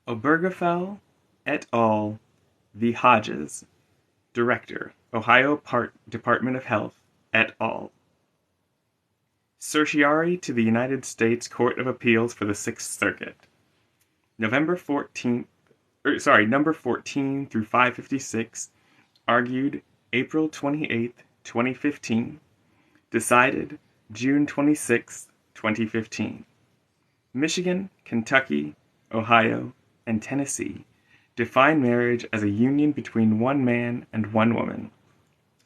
Obergefell et al. v. Hodges, Director, Ohio Department of Health et al. Certiorari to the United States Court of Appeals for the Sixth Circuit. Number 14 through 556, argued April 28, 2015, decided June 26, 2015. Michigan, Kentucky, Ohio, and Tennessee define marriage as a union between one man and one woman.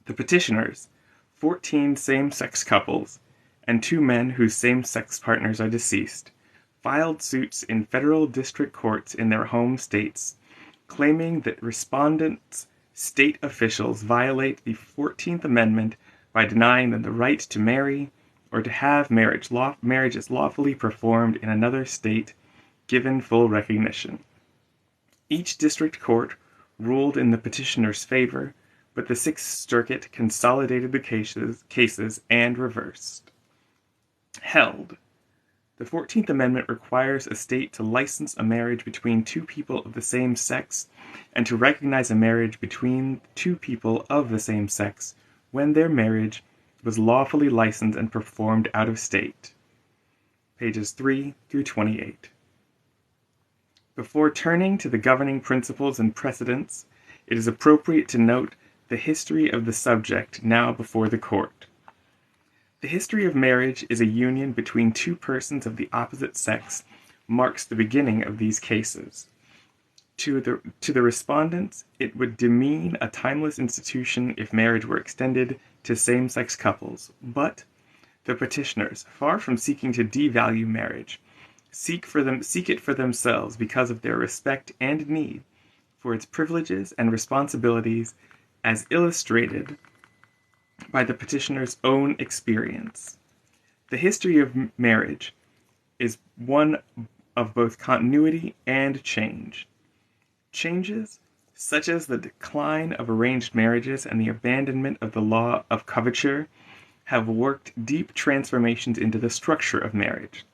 The petitioners, 14 same-sex couples, and 2 men whose same-sex partners are deceased, filed suits in federal district courts in their home states, claiming that respondents' state officials violate the 14th Amendment by denying them the right to marry or to have marriages lawfully performed in another state given full recognition. Each district court ruled in the petitioners' favor, but the Sixth Circuit consolidated the cases and reversed. Held. The 14th Amendment requires a state to license a marriage between 2 people of the same sex and to recognize a marriage between 2 people of the same sex when their marriage was lawfully licensed and performed out of state. Pages 3 through 28. Before turning to the governing principles and precedents, it is appropriate to note the history of the subject now before the court. The history of marriage is a union between 2 persons of the opposite sex marks the beginning of these cases. To the respondents, it would demean a timeless institution if marriage were extended to same-sex couples, but the petitioners, far from seeking to devalue marriage, seek it for themselves because of their respect and need for its privileges and responsibilities as illustrated by the petitioner's own experience. The history of marriage is one of both continuity and change. Changes, such as the decline of arranged marriages and the abandonment of the law of coverture, have worked deep transformations into the structure of marriage,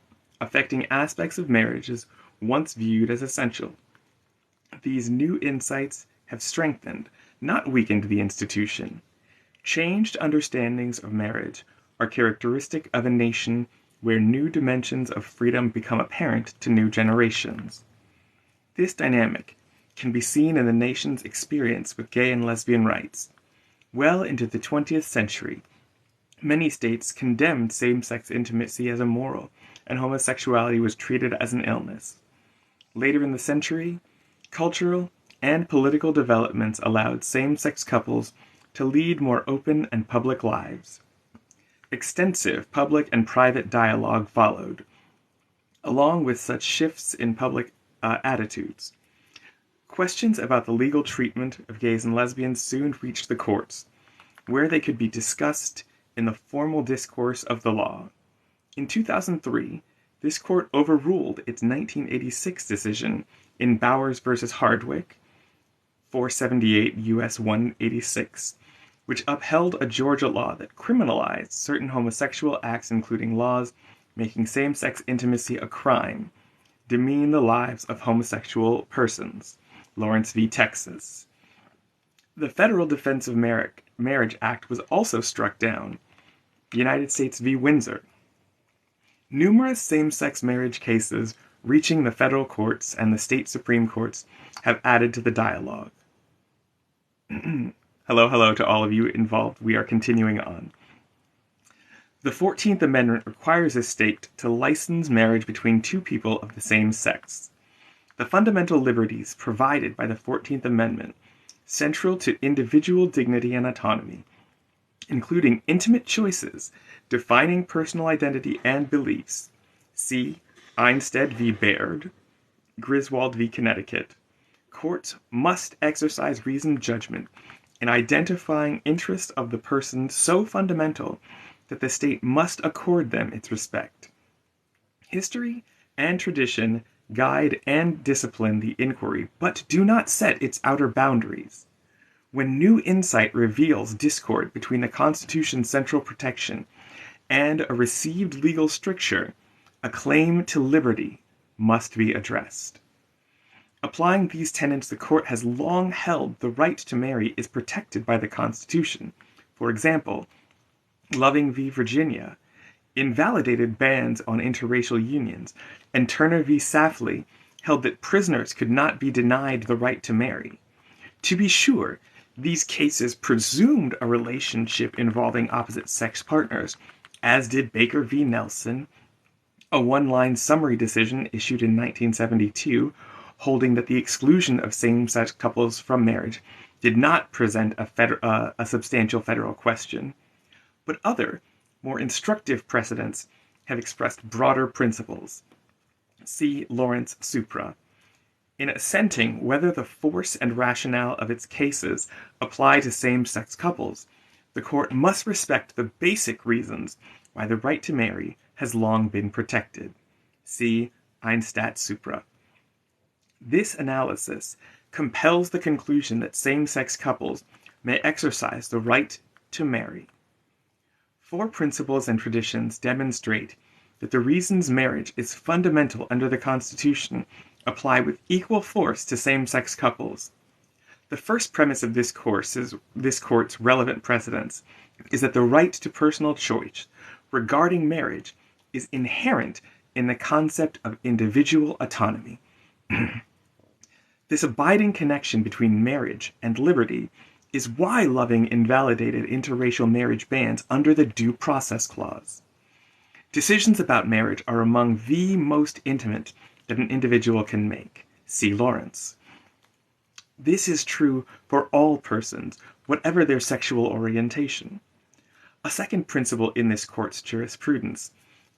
affecting aspects of marriages once viewed as essential. These new insights have strengthened, not weakened the institution. Changed understandings of marriage are characteristic of a nation where new dimensions of freedom become apparent to new generations. This dynamic can be seen in the nation's experience with gay and lesbian rights. Well into the 20th century, many states condemned same-sex intimacy as immoral, and homosexuality was treated as an illness. Later in the century, cultural and political developments allowed same-sex couples to lead more open and public lives. Extensive public and private dialogue followed, along with such shifts in public attitudes. Questions about the legal treatment of gays and lesbians soon reached the courts, where they could be discussed in the formal discourse of the law. In 2003, this court overruled its 1986 decision in Bowers v. Hardwick, 478 U.S. 186, which upheld a Georgia law that criminalized certain homosexual acts, including laws making same-sex intimacy a crime, demean the lives of homosexual persons. Lawrence v. Texas. The Federal Defense of Marriage Act was also struck down. United States v. Windsor. Numerous same-sex marriage cases reaching the federal courts and the state supreme courts have added to the dialogue. Hello to all of you involved. We are continuing on. The 14th Amendment requires a state to license marriage between 2 people of the same sex. The fundamental liberties provided by the 14th Amendment, central to individual dignity and autonomy, including intimate choices defining personal identity and beliefs. See Einstead v. Baird, Griswold v. Connecticut. Courts must exercise reasoned judgment in identifying interests of the person so fundamental that the state must accord them its respect. History and tradition guide and discipline the inquiry, but do not set its outer boundaries. When new insight reveals discord between the Constitution's central protection and a received legal stricture, a claim to liberty must be addressed. Applying these tenets, the court has long held the right to marry is protected by the Constitution. For example, Loving v. Virginia invalidated bans on interracial unions, and Turner v. Safley held that prisoners could not be denied the right to marry. To be sure, these cases presumed a relationship involving opposite-sex partners, as did Baker v. Nelson, a one-line summary decision issued in 1972, holding that the exclusion of same-sex couples from marriage did not present a substantial federal question. But other, more instructive precedents have expressed broader principles. See Lawrence Supra. In assenting whether the force and rationale of its cases apply to same-sex couples, the court must respect the basic reasons why the right to marry has long been protected. See Einstat Supra. This analysis compels the conclusion that same-sex couples may exercise the right to marry. Four principles and traditions demonstrate that the reasons marriage is fundamental under the Constitution apply with equal force to same-sex couples. The first premise of this court's relevant precedents is that the right to personal choice regarding marriage is inherent in the concept of individual autonomy. This abiding connection between marriage and liberty is why Loving invalidated interracial marriage bans under the Due Process Clause. Decisions about marriage are among the most intimate that an individual can make. See Lawrence. This is true for all persons, whatever their sexual orientation. A second principle in this court's jurisprudence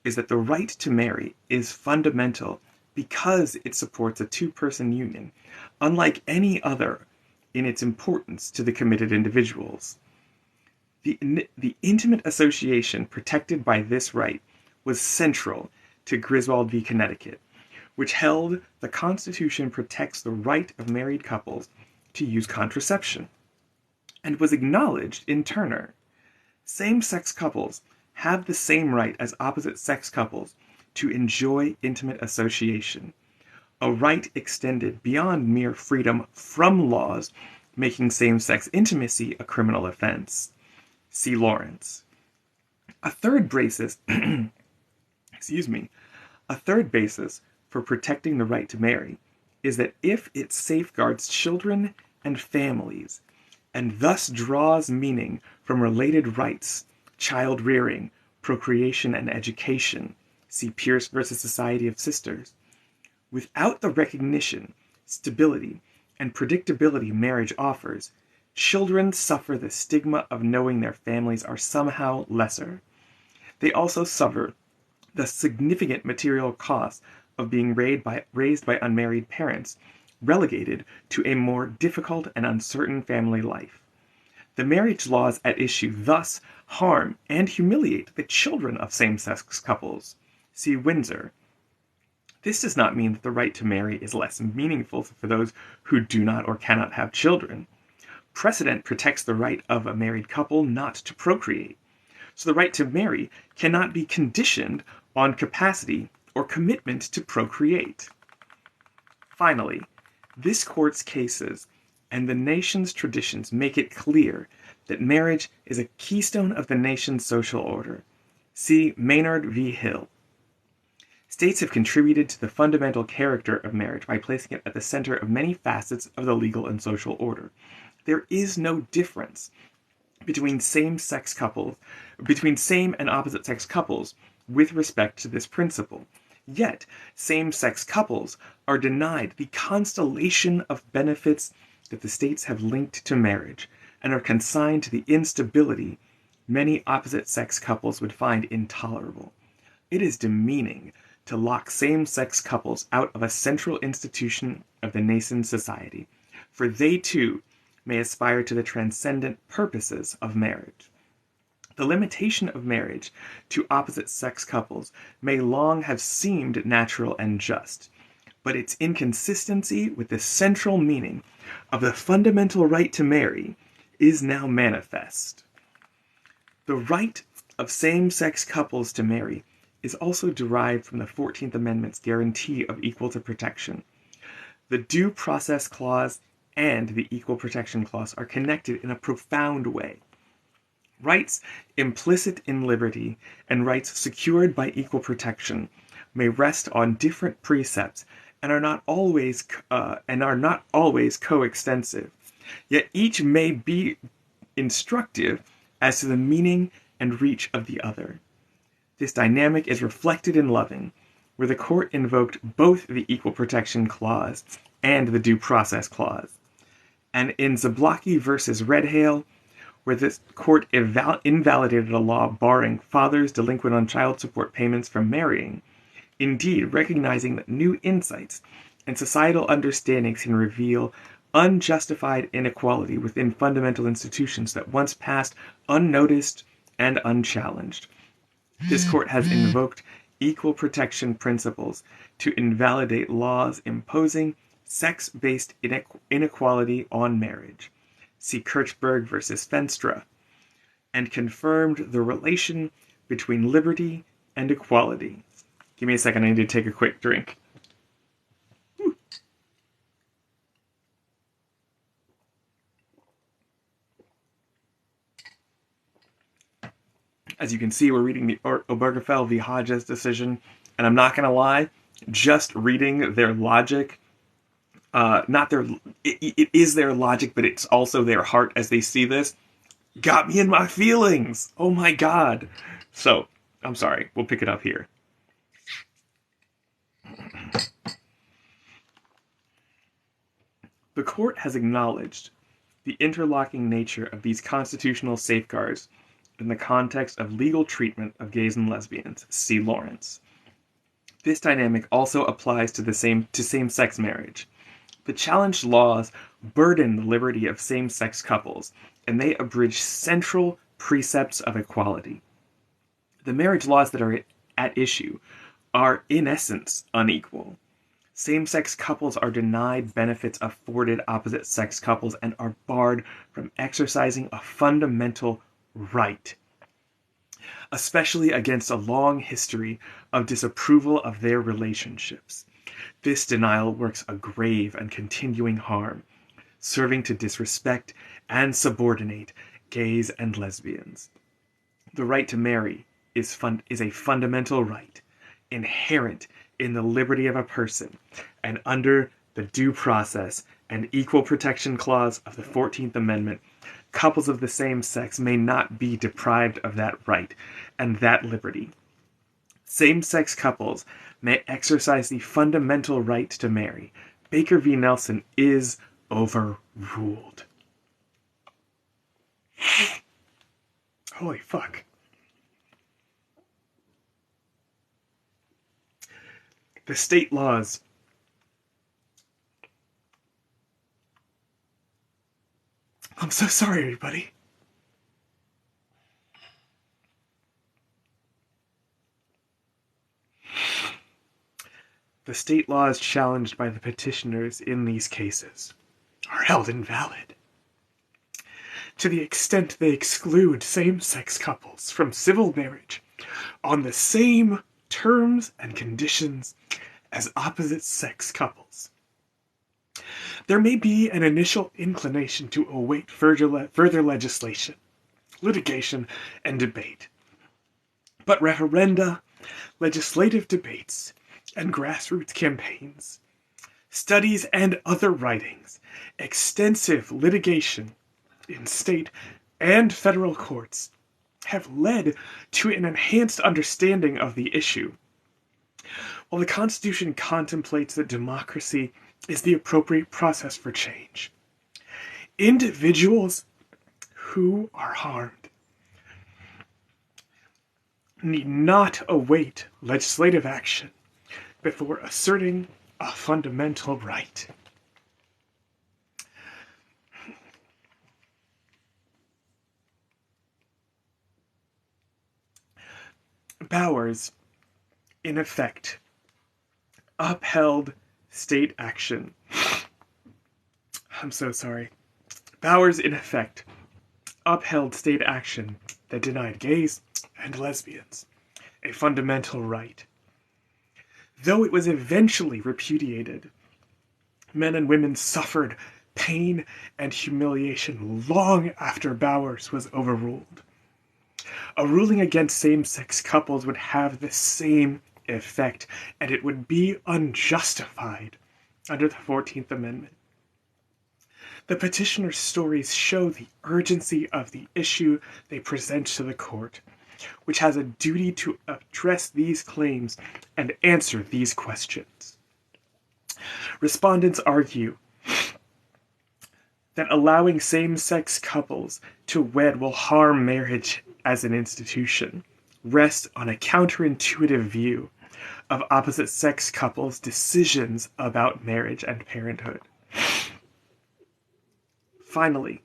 is that the right to marry is fundamental because it supports a two-person union, unlike any other in its importance to the committed individuals. The intimate association protected by this right was central to Griswold v. Connecticut, which held the Constitution protects the right of married couples to use contraception, and was acknowledged in Turner. Same-sex couples have the same right as opposite-sex couples to enjoy intimate association, a right extended beyond mere freedom from laws making same-sex intimacy a criminal offense. See Lawrence. A third basis for protecting the right to marry is that if it safeguards children and families, and thus draws meaning from related rights, child rearing, procreation, and education, see Pierce versus Society of Sisters, without the recognition, stability, and predictability marriage offers, children suffer the stigma of knowing their families are somehow lesser. They also suffer the significant material costs of being raised by unmarried parents, relegated to a more difficult and uncertain family life. The marriage laws at issue thus harm and humiliate the children of same-sex couples. See Windsor. This does not mean that the right to marry is less meaningful for those who do not or cannot have children. Precedent protects the right of a married couple not to procreate, so the right to marry cannot be conditioned on capacity or commitment to procreate. Finally, this court's cases and the nation's traditions make it clear that marriage is a keystone of the nation's social order. See Maynard v. Hill. States have contributed to the fundamental character of marriage by placing it at the center of many facets of the legal and social order. There is no difference between same and opposite-sex couples with respect to this principle. Yet, same-sex couples are denied the constellation of benefits that the states have linked to marriage, and are consigned to the instability many opposite-sex couples would find intolerable. It is demeaning to lock same-sex couples out of a central institution of the nascent society, for they too may aspire to the transcendent purposes of marriage. The limitation of marriage to opposite-sex couples may long have seemed natural and just, but its inconsistency with the central meaning of the fundamental right to marry is now manifest. The right of same-sex couples to marry is also derived from the 14th Amendment's guarantee of equal protection. The Due Process Clause and the Equal Protection Clause are connected in a profound way. Rights implicit in liberty and rights secured by equal protection may rest on different precepts and are not always coextensive. Yet each may be instructive as to the meaning and reach of the other. This dynamic is reflected in Loving, where the court invoked both the Equal Protection Clause and the Due Process Clause, and in Zablocki versus Redhale, where the court invalidated a law barring fathers delinquent on child support payments from marrying, indeed recognizing that new insights and societal understandings can reveal unjustified inequality within fundamental institutions that once passed unnoticed and unchallenged. This court has invoked equal protection principles to invalidate laws imposing sex-based inequality on marriage. See Kirchberg versus Fenstra, and confirmed the relation between liberty and equality. Give me a second, I need to take a quick drink. As you can see, we're reading the Obergefell v. Hodges decision, and I'm not going to lie, just reading their logic, it is their logic, but it's also their heart as they see this, got me in my feelings. Oh my god. So, I'm sorry, we'll pick it up here. The court has acknowledged the interlocking nature of these constitutional safeguards in the context of legal treatment of gays and lesbians. See Lawrence. This dynamic also applies to same-sex marriage. The challenged laws burden the liberty of same-sex couples, and they abridge central precepts of equality. The marriage laws that are at issue are, in essence, unequal. Same-sex couples are denied benefits afforded opposite-sex couples and are barred from exercising a fundamental right, especially against a long history of disapproval of their relationships. This denial works a grave and continuing harm, serving to disrespect and subordinate gays and lesbians. The right to marry is a fundamental right, inherent in the liberty of a person, and under the Due Process and Equal Protection Clause of the 14th Amendment, couples of the same sex may not be deprived of that right and that liberty. Same-sex couples may exercise the fundamental right to marry. Baker v. Nelson is overruled. Holy fuck. The state laws I'm so sorry, everybody. The state laws challenged by the petitioners in these cases are held invalid. To the extent they exclude same-sex couples from civil marriage on the same terms and conditions as opposite-sex couples. There may be an initial inclination to await further legislation, litigation, and debate. But referenda, legislative debates, and grassroots campaigns, studies and other writings, extensive litigation in state and federal courts have led to an enhanced understanding of the issue. While the Constitution contemplates that democracy is the appropriate process for change, individuals who are harmed need not await legislative action before asserting a fundamental right. Bowers, in effect, upheld state action. I'm so sorry. Bowers, in effect, upheld state action that denied gays and lesbians a fundamental right. Though it was eventually repudiated Men and women suffered pain and humiliation long after Bowers was overruled. A ruling against same-sex couples would have the same effect, and it would be unjustified under the 14th Amendment. The petitioner's stories show the urgency of the issue they present to the court, which has a duty to address these claims and answer these questions. Respondents argue that allowing same-sex couples to wed will harm marriage as an institution, rests on a counterintuitive view of opposite-sex couples' decisions about marriage and parenthood. Finally,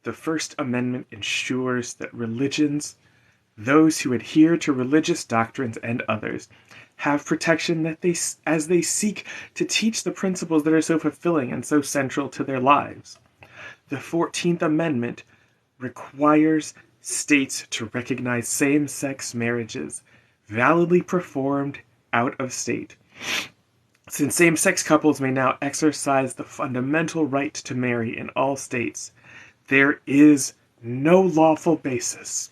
the First Amendment ensures that religions, those who adhere to religious doctrines and others, have protection that as they seek to teach the principles that are so fulfilling and so central to their lives. The 14th Amendment requires states to recognize same-sex marriages validly performed out of state. Since same-sex couples may now exercise the fundamental right to marry in all states, there is no lawful basis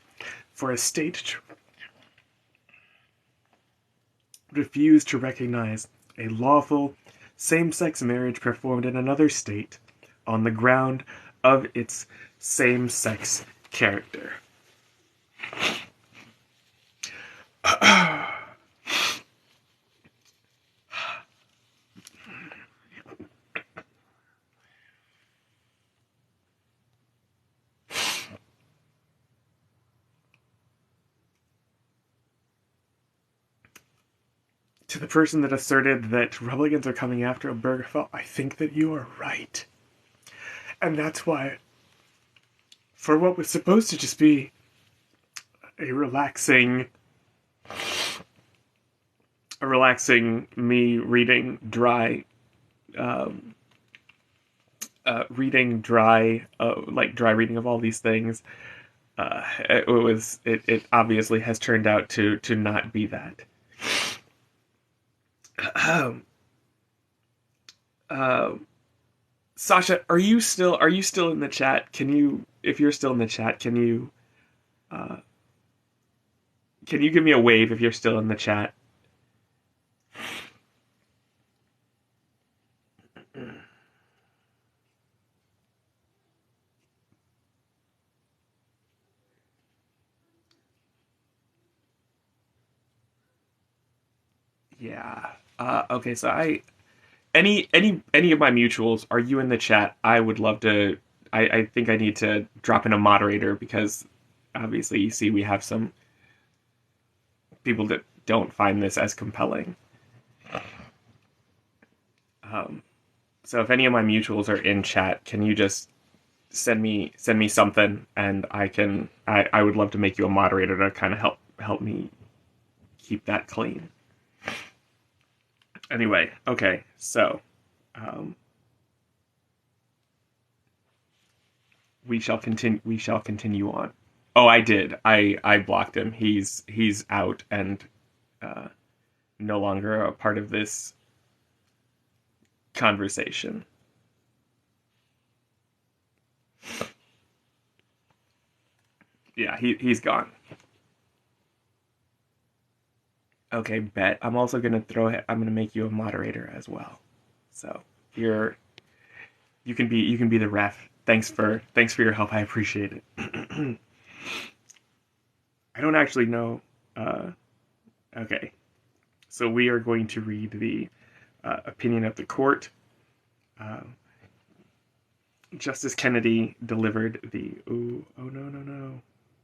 for a state to refuse to recognize a lawful same-sex marriage performed in another state on the ground of its same-sex character. To the person that asserted that Republicans are coming after Obergefell, I think that you are right. And that's why, for what was supposed to just be a relaxing me reading dry, like dry reading of all these things, it obviously has turned out to not be that. Sasha, are you still in the chat? If you're still in the chat, can you give me a wave if you're still in the chat? Yeah. Okay, so any of my mutuals, are you in the chat? I would love to. I think I need to drop in a moderator because obviously you see we have some people that don't find this as compelling. So if any of my mutuals are in chat, can you just send me something, and I would love to make you a moderator to kind of help me keep that clean. Anyway, okay, so we shall continue on. Oh, I did. I blocked him. He's out and no longer a part of this conversation. Yeah, he's gone. Okay, bet. I'm also gonna I'm gonna make you a moderator as well. So you can be the ref. Thanks for your help. I appreciate it. I don't actually know. Okay, so we are going to read the opinion of the court. Justice Kennedy delivered the. Oh no!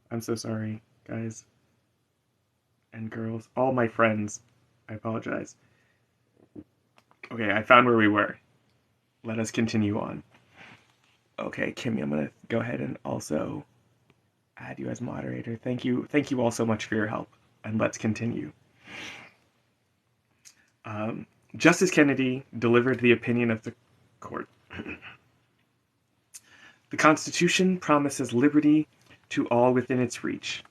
I'm so sorry, guys and girls, all my friends. I apologize. Okay, I found where we were. Let us continue on. Okay, Kimmy, I'm gonna go ahead and also add you as moderator. Thank you all so much for your help, and let's continue. Justice Kennedy delivered the opinion of the court. The Constitution promises liberty to all within its reach,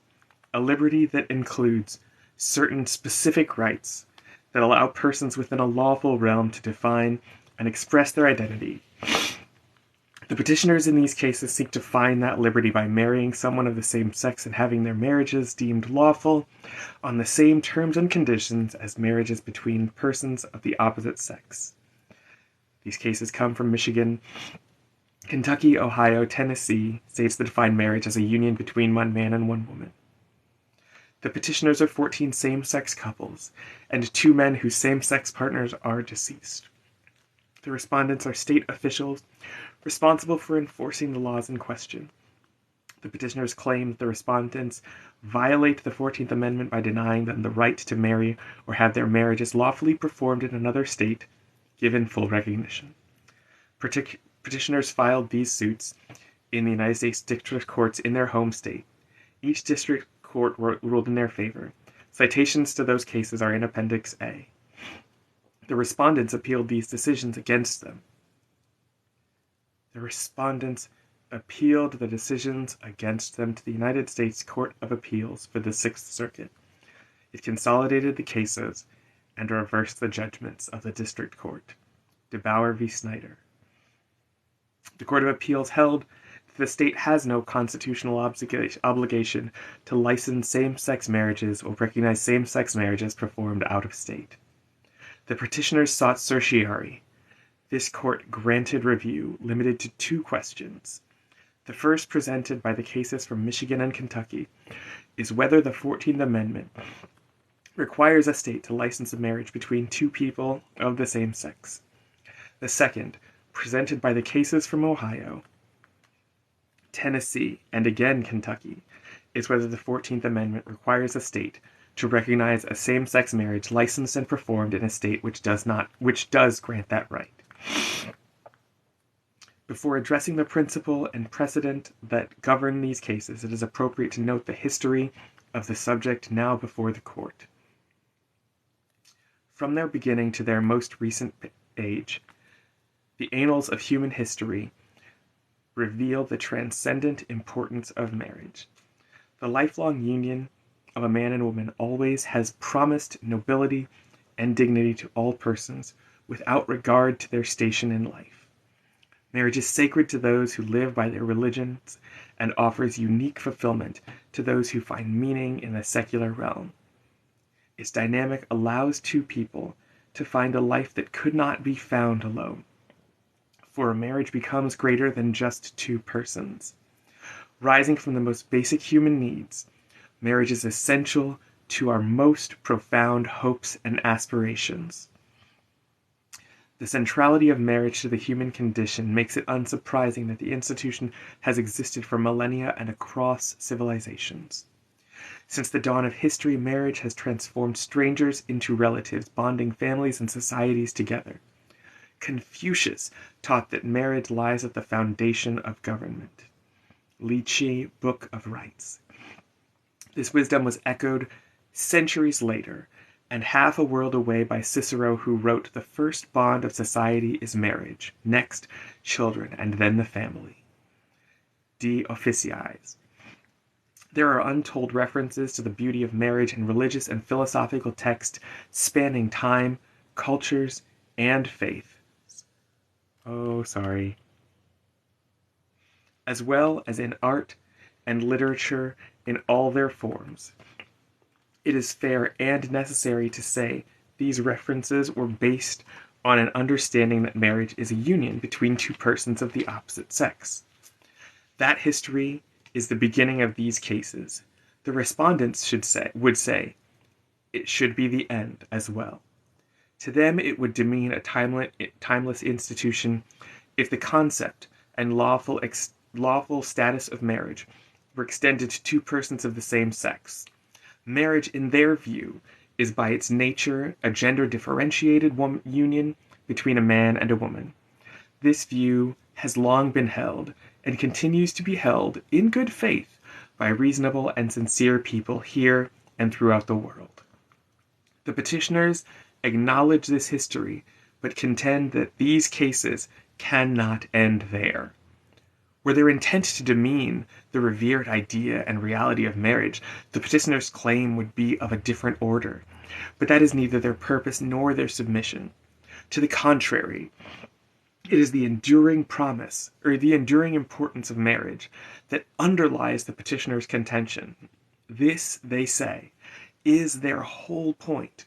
a liberty that includes certain specific rights that allow persons within a lawful realm to define and express their identity. The petitioners in these cases seek to find that liberty by marrying someone of the same sex and having their marriages deemed lawful on the same terms and conditions as marriages between persons of the opposite sex. These cases come from Michigan, Kentucky, Ohio, Tennessee, states that define marriage as a union between one man and one woman. The petitioners are 14 same-sex couples and 2 men whose same-sex partners are deceased. The respondents are state officials responsible for enforcing the laws in question. The petitioners claim that the respondents violate the 14th Amendment by denying them the right to marry or have their marriages lawfully performed in another state, given full recognition. Petitioners filed these suits in the United States District Courts in their home state. Each district court ruled in their favor. Citations to those cases are in Appendix A. The respondents appealed these decisions against them. The respondents appealed the decisions against them to the United States Court of Appeals for the Sixth Circuit. It consolidated the cases and reversed the judgments of the District Court. DeBauer v. Snyder. The Court of Appeals held that the state has no constitutional obligation to license same-sex marriages or recognize same-sex marriages performed out of state. The petitioners sought certiorari. This court granted review, limited to 2 questions. The first, presented by the cases from Michigan and Kentucky, is whether the 14th Amendment requires a state to license a marriage between 2 people of the same sex. The second, presented by the cases from Ohio, Tennessee, and again Kentucky, is whether the 14th Amendment requires a state to recognize a same-sex marriage licensed and performed in a state which does grant that right. Before addressing the principle and precedent that govern these cases, it is appropriate to note the history of the subject now before the court. From their beginning to their most recent age, the annals of human history reveal the transcendent importance of marriage. The lifelong union of a man and woman always has promised nobility and dignity to all persons, without regard to their station in life. Marriage is sacred to those who live by their religions and offers unique fulfillment to those who find meaning in the secular realm. Its dynamic allows 2 people to find a life that could not be found alone. For a marriage becomes greater than just 2 persons. Rising from the most basic human needs, marriage is essential to our most profound hopes and aspirations. The centrality of marriage to the human condition makes it unsurprising that the institution has existed for millennia and across civilizations. Since the dawn of history, marriage has transformed strangers into relatives, bonding families and societies together. Confucius taught that marriage lies at the foundation of government. Li Qi, Book of Rights. This wisdom was echoed centuries later, and half a world away, by Cicero, who wrote, "The first bond of society is marriage, next children, and then the family." De Officiis. There are untold references to the beauty of marriage in religious and philosophical texts spanning time, cultures, and faith. As well as in art and literature in all their forms. It is fair and necessary to say these references were based on an understanding that marriage is a union between 2 persons of the opposite sex. That history is the beginning of these cases. The respondents would say it should be the end as well. To them, it would demean a timeless institution if the concept and lawful status of marriage were extended to 2 persons of the same sex. Marriage, in their view, is by its nature a gender-differentiated union between a man and a woman. This view has long been held, and continues to be held in good faith by reasonable and sincere people here and throughout the world. The petitioners acknowledge this history, but contend that these cases cannot end there. Were their intent to demean the revered idea and reality of marriage, the petitioners' claim would be of a different order. But that is neither their purpose nor their submission. To the contrary, it is the enduring promise, or the enduring importance of marriage, that underlies the petitioner's contention. This, they say, is their whole point.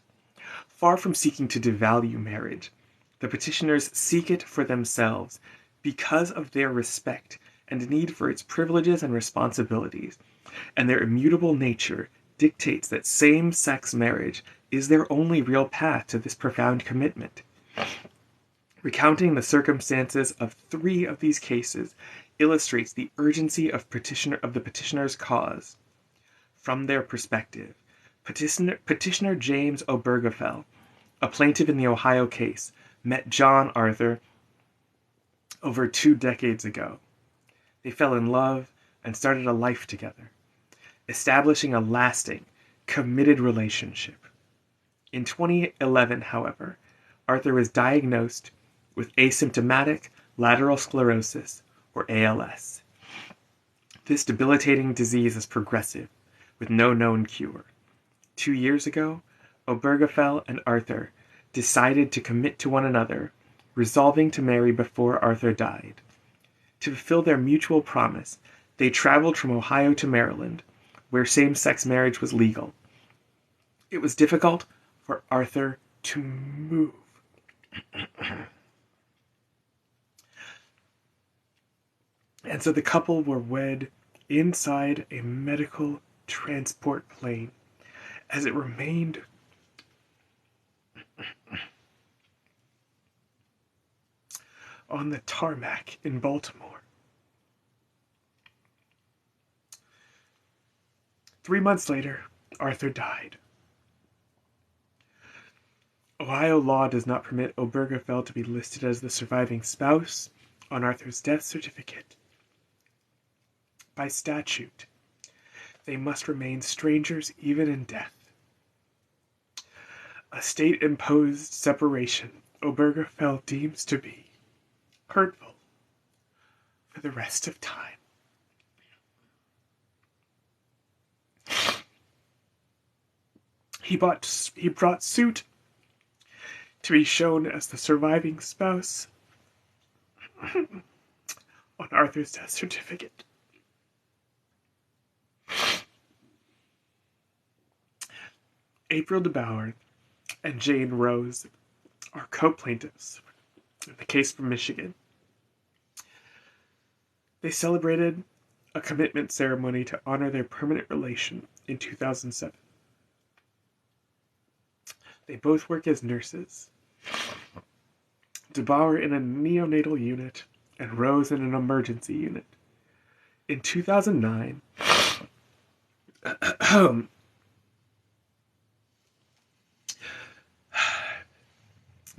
Far from seeking to devalue marriage, the petitioners seek it for themselves because of their respect and need for its privileges and responsibilities, and their immutable nature dictates that same-sex marriage is their only real path to this profound commitment. Recounting the circumstances of 3 of these cases illustrates the urgency of the petitioner's cause. From their perspective, Petitioner James Obergefell, a plaintiff in the Ohio case, met John Arthur over 2 decades ago. They fell in love and started a life together, establishing a lasting, committed relationship. In 2011, however, Arthur was diagnosed with asymptomatic lateral sclerosis, or ALS. This debilitating disease is progressive, with no known cure. 2 years ago, Obergefell and Arthur decided to commit to one another, resolving to marry before Arthur died. To fulfill their mutual promise, they traveled from Ohio to Maryland, where same-sex marriage was legal. It was difficult for Arthur to move. And so the couple were wed inside a medical transport plane as it remained on the tarmac in Baltimore. 3 months later, Arthur died. Ohio law does not permit Obergefell to be listed as the surviving spouse on Arthur's death certificate. By statute, they must remain strangers even in death. A state-imposed separation Obergefell deems to be hurtful for the rest of time. He brought suit to be shown as the surviving spouse on Arthur's death certificate. April DeBauer and Jane Rose are co-plaintiffs in the case from Michigan. They celebrated a commitment ceremony to honor their permanent relation in 2007. They both work as nurses. DeBauer in a neonatal unit and Rose in an emergency unit. In 2009,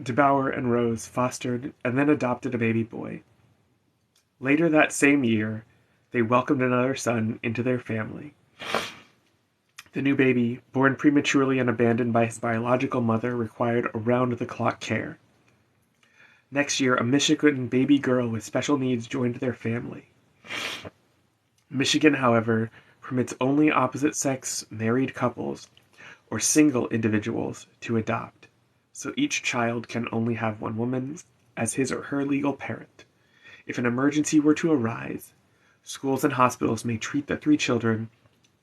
DeBauer and Rose fostered and then adopted a baby boy. Later that same year, they welcomed another son into their family. The new baby, born prematurely and abandoned by his biological mother, required around-the-clock care. Next year, a Michigan baby girl with special needs joined their family. Michigan, however, permits only opposite-sex married couples or single individuals to adopt, so each child can only have one woman as his or her legal parent. If an emergency were to arise, schools and hospitals may treat the 3 children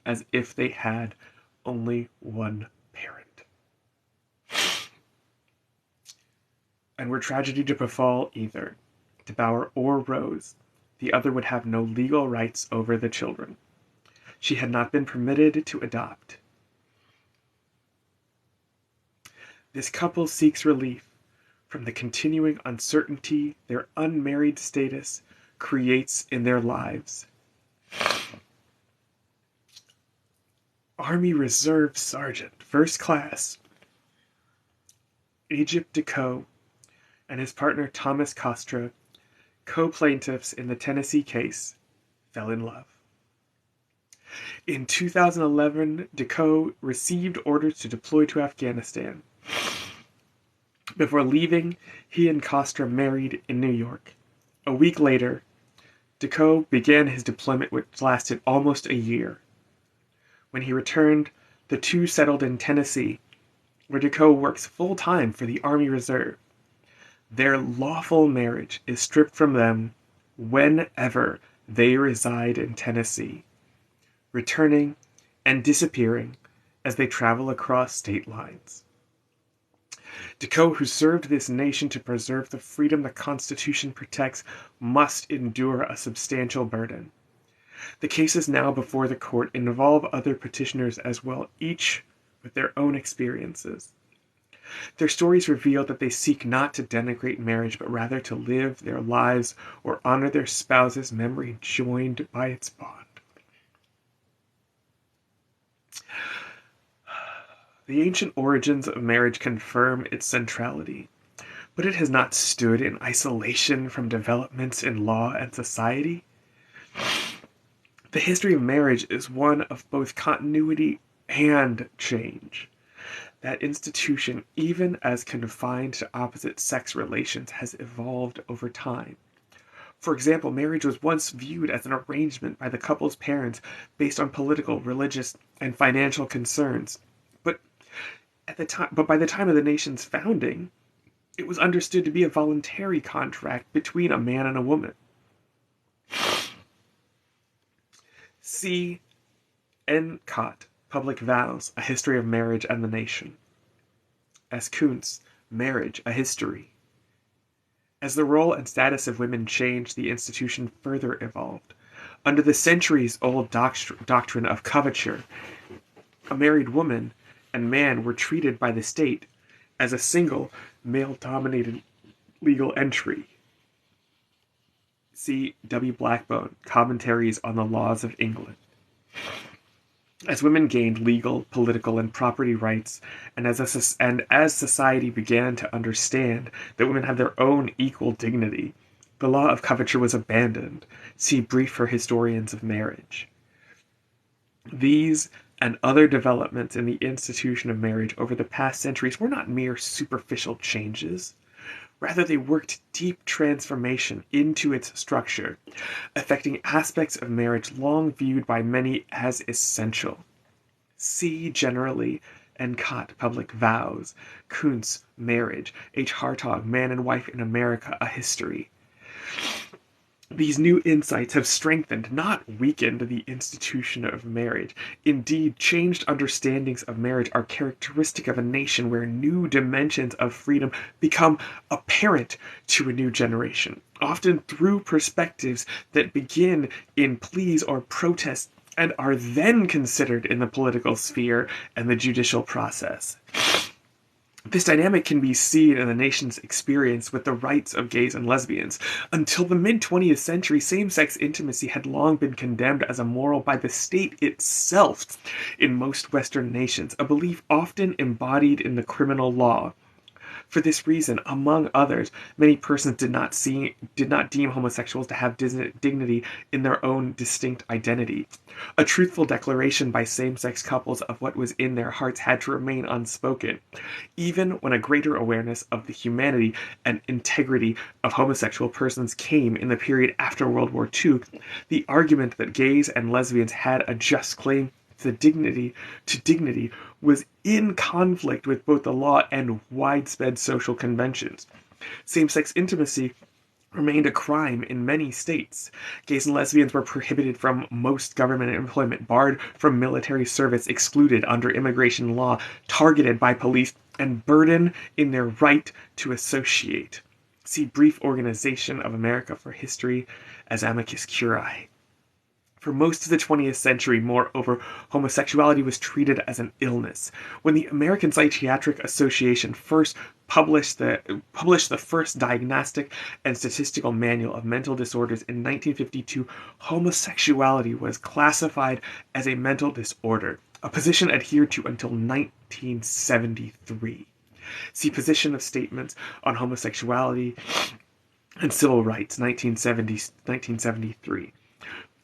as if they had only one parent. And were tragedy to befall either DeBauer or Rose, the other would have no legal rights over the children. She had not been permitted to adopt. This couple seeks relief from the continuing uncertainty their unmarried status creates in their lives. Army Reserve Sergeant, First Class, Egypt DeCoe, and his partner Thomas Costra, co-plaintiffs in the Tennessee case, fell in love. In 2011, DeCoe received orders to deploy to Afghanistan. Before leaving, he and Costra married in New York. A week later, DeCoe began his deployment, which lasted almost a year. When he returned, the two settled in Tennessee, where DeCoe works full-time for the Army Reserve. their lawful marriage is stripped from them whenever they reside in Tennessee, returning and disappearing as they travel across state lines. Decoe, who served this nation to preserve the freedom the Constitution protects, must endure a substantial burden. The cases now before the court involve other petitioners as well, each with their own experiences. Their stories reveal that they seek not to denigrate marriage, but rather to live their lives or honor their spouse's memory joined by its bond. The ancient origins of marriage confirm its centrality, but it has not stood in isolation from developments in law and society. The history of marriage is one of both continuity and change. That institution, even as confined to opposite-sex relations, has evolved over time. For example, marriage was once viewed as an arrangement by the couple's parents based on political, religious, and financial concerns. But by the time of the nation's founding, it was understood to be a voluntary contract between a man and a woman. C. N. Cott, Public Vows, A History of Marriage and the Nation. S. Kuntz, Marriage, A History. As the role and status of women changed, the institution further evolved. Under the centuries-old doctrine of coverture, a married woman and man were treated by the state as a single, male-dominated legal entry. See W. Blackbone, Commentaries on the Laws of England. As women gained legal, political, and property rights, and as society began to understand that women have their own equal dignity, the law of coverture was abandoned. See Brief for Historians of Marriage. These and other developments in the institution of marriage over the past centuries were not mere superficial changes. Rather, they worked deep transformation into its structure, affecting aspects of marriage long viewed by many as essential. See generally N. Cott, Public Vows, Kuntz, Marriage, H. Hartog, Man and Wife in America, A History. These new insights have strengthened, not weakened, the institution of marriage. Indeed, changed understandings of marriage are characteristic of a nation where new dimensions of freedom become apparent to a new generation, often through perspectives that begin in pleas or protests and are then considered in the political sphere and the judicial process. This dynamic can be seen in the nation's experience with the rights of gays and lesbians. Until the mid-20th century, same-sex intimacy had long been condemned as immoral by the state itself in most Western nations, a belief often embodied in the criminal law. For this reason, among others, many persons did not deem homosexuals to have dignity in their own distinct identity. A truthful declaration by same-sex couples of what was in their hearts had to remain unspoken, even when a greater awareness of the humanity and integrity of homosexual persons came in the period after World War II. The argument that gays and lesbians had a just claim to dignity was in conflict with both the law and widespread social conventions. Same-sex intimacy remained a crime in many states. Gays and lesbians were prohibited from most government employment, barred from military service, excluded under immigration law, targeted by police, and burdened in their right to associate. See Brief Organization of America for History as Amicus Curiae. For most of the 20th century, moreover, homosexuality was treated as an illness. When the American Psychiatric Association first published the first diagnostic and statistical manual of mental disorders in 1952, homosexuality was classified as a mental disorder, a position adhered to until 1973. See Position of Statements on Homosexuality and Civil Rights, 1973.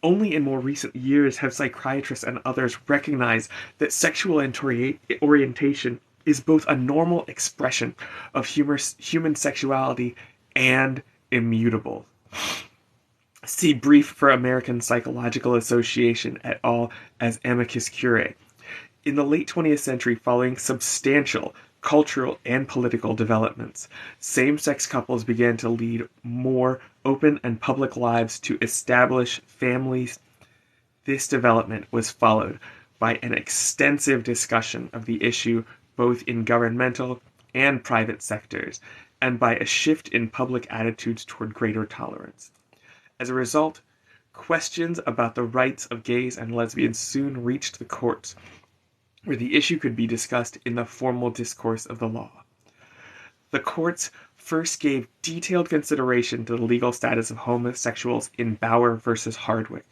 Only in more recent years have psychiatrists and others recognized that sexual orientation is both a normal expression of human sexuality and immutable. See Brief for American Psychological Association et al. As Amicus Curiae. In the late 20th century, following substantial cultural, and political developments. Same-sex couples began to lead more open and public lives to establish families. This development was followed by an extensive discussion of the issue both in governmental and private sectors, and by a shift in public attitudes toward greater tolerance. As a result, questions about the rights of gays and lesbians soon reached the courts, where the issue could be discussed in the formal discourse of the law. The courts first gave detailed consideration to the legal status of homosexuals in Bauer versus Hardwick.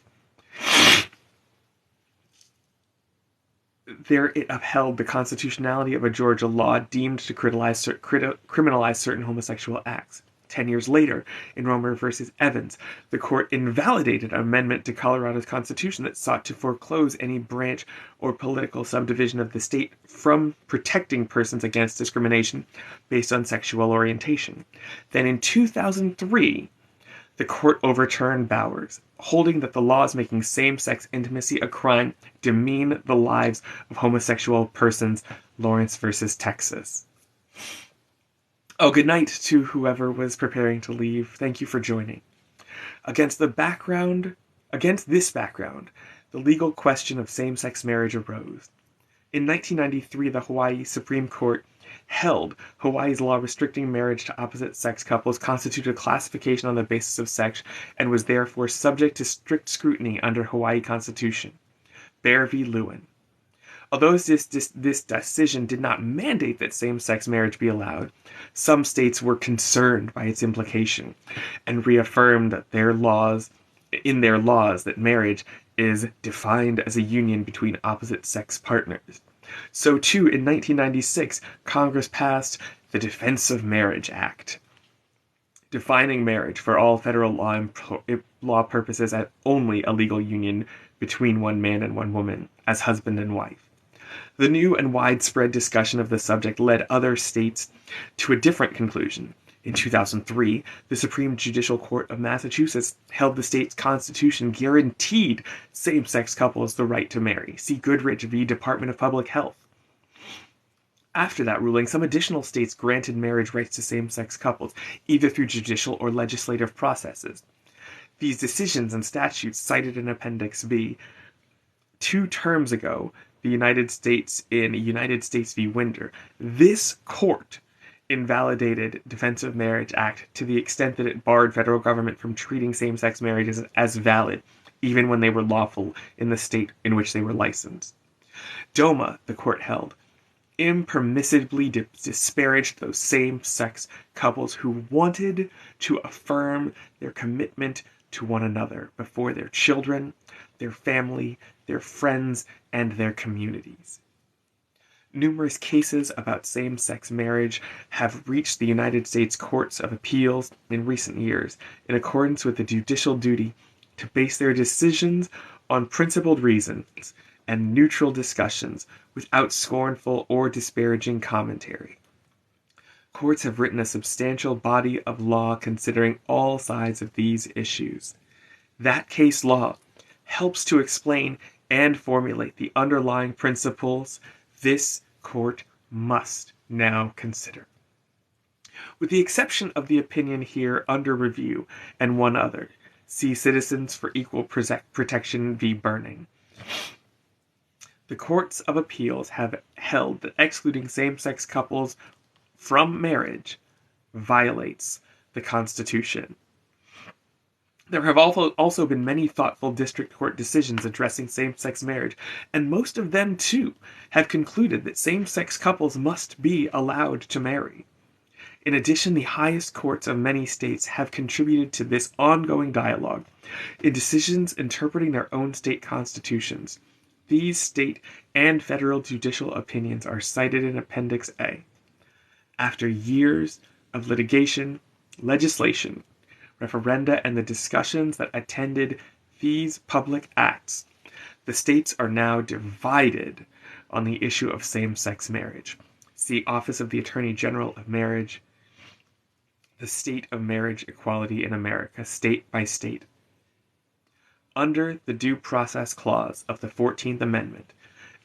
There it upheld the constitutionality of a Georgia law deemed to criminalize certain homosexual acts. 10 years later, in Romer versus Evans, the court invalidated an amendment to Colorado's constitution that sought to foreclose any branch or political subdivision of the state from protecting persons against discrimination based on sexual orientation. Then in 2003, the court overturned Bowers, holding that the laws making same-sex intimacy a crime demean the lives of homosexual persons. Lawrence versus Texas. Oh, good night to whoever was preparing to leave. Thank you for joining. Against this background, the legal question of same-sex marriage arose. In 1993, the Hawaii Supreme Court held Hawaii's law restricting marriage to opposite-sex couples constituted a classification on the basis of sex and was therefore subject to strict scrutiny under Hawaii Constitution. Bear v. Lewin. Although this decision did not mandate that same-sex marriage be allowed, some states were concerned by its implication and reaffirmed that in their laws that marriage is defined as a union between opposite-sex partners. So too, in 1996, Congress passed the Defense of Marriage Act, defining marriage for all federal law purposes as only a legal union between one man and one woman, as husband and wife. The new and widespread discussion of the subject led other states to a different conclusion. In 2003, the Supreme Judicial Court of Massachusetts held the state's constitution guaranteed same-sex couples the right to marry. See Goodrich v. Department of Public Health. After that ruling, some additional states granted marriage rights to same-sex couples, either through judicial or legislative processes. These decisions and statutes cited in Appendix B 2 terms ago, the United States v. Winder. This court invalidated Defense of Marriage Act to the extent that it barred federal government from treating same-sex marriages as valid, even when they were lawful in the state in which they were licensed. DOMA, the court held, impermissibly disparaged those same-sex couples who wanted to affirm their commitment to one another before their children, their family, their friends, and their communities. Numerous cases about same-sex marriage have reached the United States Courts of Appeals in recent years, in accordance with the judicial duty to base their decisions on principled reasons and neutral discussions without scornful or disparaging commentary. Courts have written a substantial body of law considering all sides of these issues. That case law helps to explain and formulate the underlying principles this court must now consider. With the exception of the opinion here under review and one other, see Citizens for Equal Protection v. Burning. The courts of appeals have held that excluding same-sex couples from marriage violates the Constitution. There have also been many thoughtful district court decisions addressing same-sex marriage, and most of them, too, have concluded that same-sex couples must be allowed to marry. In addition, the highest courts of many states have contributed to this ongoing dialogue in decisions interpreting their own state constitutions. These state and federal judicial opinions are cited in Appendix A. After years of litigation, legislation, referenda, and the discussions that attended these public acts, the states are now divided on the issue of same-sex marriage. See Office of the Attorney General of Marriage, The State of Marriage Equality in America, State by State. Under the Due Process Clause of the 14th Amendment,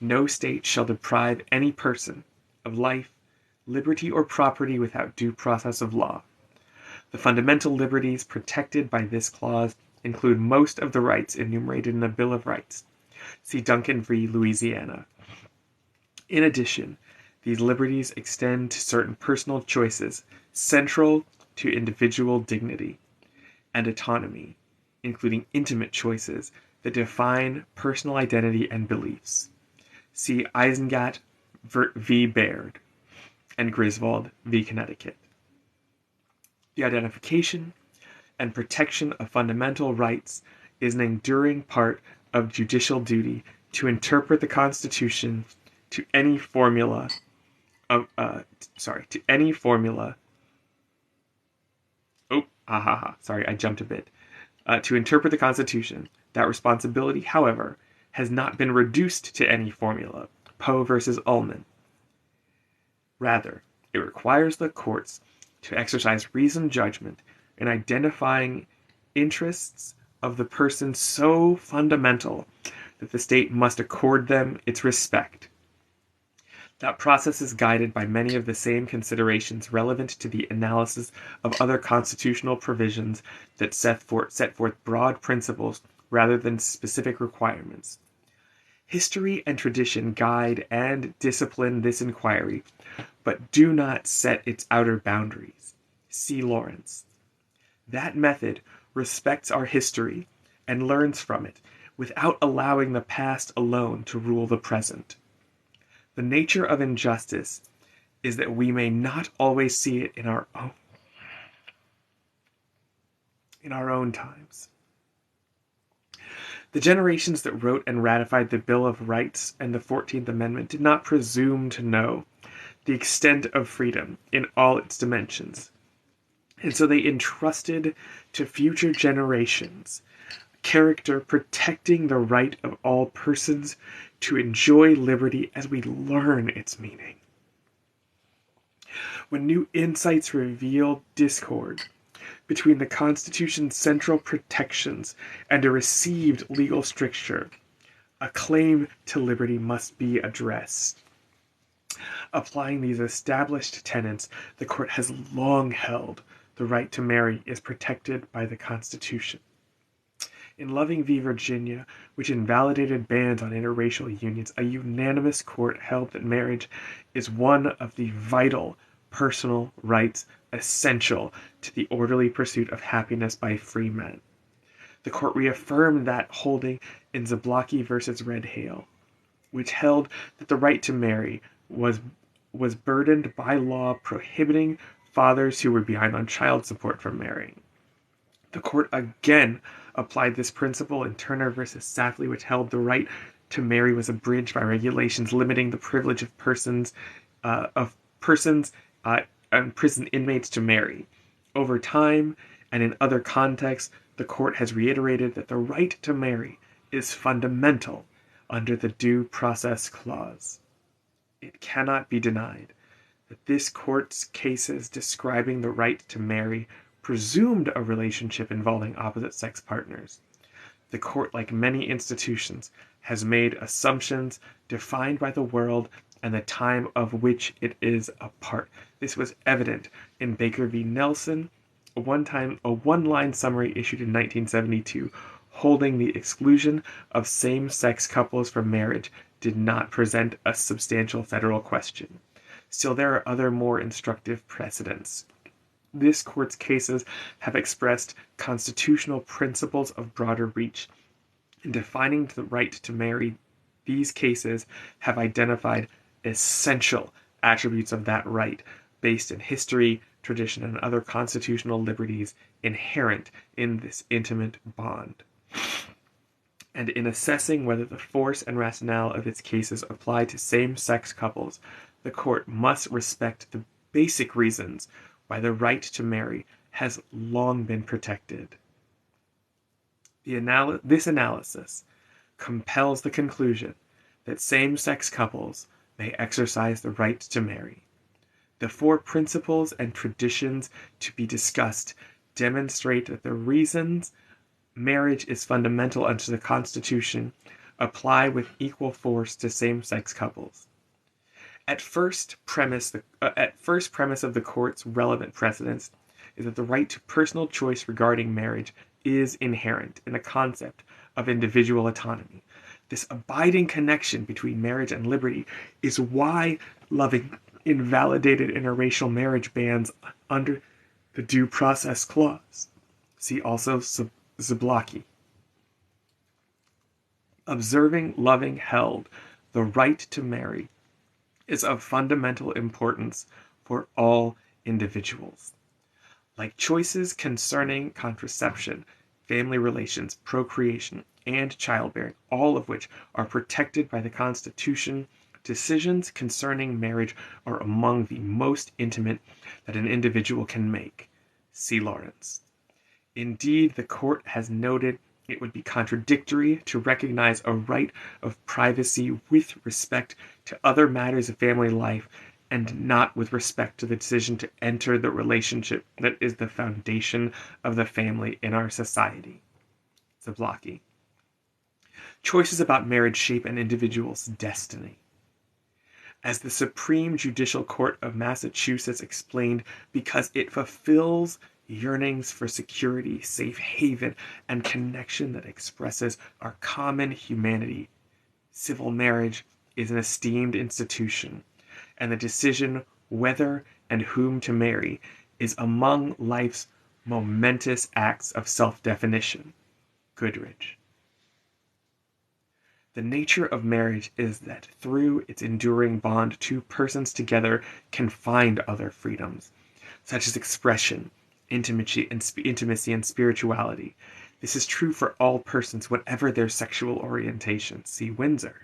no state shall deprive any person of life, liberty or property without due process of law. The fundamental liberties protected by this clause include most of the rights enumerated in the Bill of Rights. See Duncan v. Louisiana. In addition, these liberties extend to certain personal choices central to individual dignity and autonomy, including intimate choices that define personal identity and beliefs. See Eisengat v. Baird and Griswold v. Connecticut. The identification and protection of fundamental rights is an enduring part of judicial duty to interpret the Constitution to any formula to interpret the Constitution. That responsibility, however, has not been reduced to any formula. Poe versus Ullman. Rather, it requires the courts to exercise reasoned judgment in identifying interests of the person so fundamental that the state must accord them its respect. That process is guided by many of the same considerations relevant to the analysis of other constitutional provisions that set forth broad principles rather than specific requirements. History and tradition guide and discipline this inquiry, but do not set its outer boundaries. See Lawrence. That method respects our history and learns from it without allowing the past alone to rule the present. The nature of injustice is that we may not always see it in our own times. The generations that wrote and ratified the Bill of Rights and the 14th Amendment did not presume to know the extent of freedom in all its dimensions. And so they entrusted to future generations character protecting the right of all persons to enjoy liberty as we learn its meaning. When new insights reveal discord between the Constitution's central protections and a received legal stricture, a claim to liberty must be addressed. Applying these established tenets, the court has long held the right to marry is protected by the Constitution. In Loving v. Virginia, which invalidated bans on interracial unions, a unanimous court held that marriage is one of the vital personal rights essential to the orderly pursuit of happiness by free men. The court reaffirmed that holding in Zablocki v. Red Hale, which held that the right to marry was burdened by law prohibiting fathers who were behind on child support from marrying. The court again applied this principle in Turner v. Safley, which held the right to marry was abridged by regulations limiting the privilege of persons and prison inmates to marry. Over time, and in other contexts, the court has reiterated that the right to marry is fundamental under the Due Process Clause. It cannot be denied that this court's cases describing the right to marry presumed a relationship involving opposite-sex partners. The court, like many institutions, has made assumptions defined by the world and the time of which it is a part. This was evident in Baker v. Nelson, a one-line summary issued in 1972, holding the exclusion of same-sex couples from marriage did not present a substantial federal question. Still, there are other more instructive precedents. This court's cases have expressed constitutional principles of broader reach. In defining the right to marry, these cases have identified essential attributes of that right based in history, tradition, and other constitutional liberties inherent in this intimate bond. And in assessing whether the force and rationale of its cases apply to same-sex couples, the court must respect the basic reasons why the right to marry has long been protected. This analysis compels the conclusion that same-sex couples may exercise the right to marry. The four principles and traditions to be discussed demonstrate that the reasons marriage is fundamental under the Constitution apply with equal force to same-sex couples. At first premise of the court's relevant precedents is that the right to personal choice regarding marriage is inherent in the concept of individual autonomy. This abiding connection between marriage and liberty is why Loving invalidated interracial marriage bans under the Due Process Clause. See also Zablocki. Observing Loving held the right to marry is of fundamental importance for all individuals. Like choices concerning contraception, family relations, procreation, and childbearing, all of which are protected by the Constitution, decisions concerning marriage are among the most intimate that an individual can make. See Lawrence. Indeed, the court has noted it would be contradictory to recognize a right of privacy with respect to other matters of family life and not with respect to the decision to enter the relationship that is the foundation of the family in our society. Zablocki. Choices about marriage shape an individual's destiny. As the Supreme Judicial Court of Massachusetts explained, because it fulfills yearnings for security, safe haven, and connection that expresses our common humanity. Civil marriage is an esteemed institution, and the decision whether and whom to marry is among life's momentous acts of self-definition. Goodrich. The nature of marriage is that through its enduring bond, two persons together can find other freedoms, such as expression, intimacy, and spirituality. This is true for all persons, whatever their sexual orientation. See Windsor.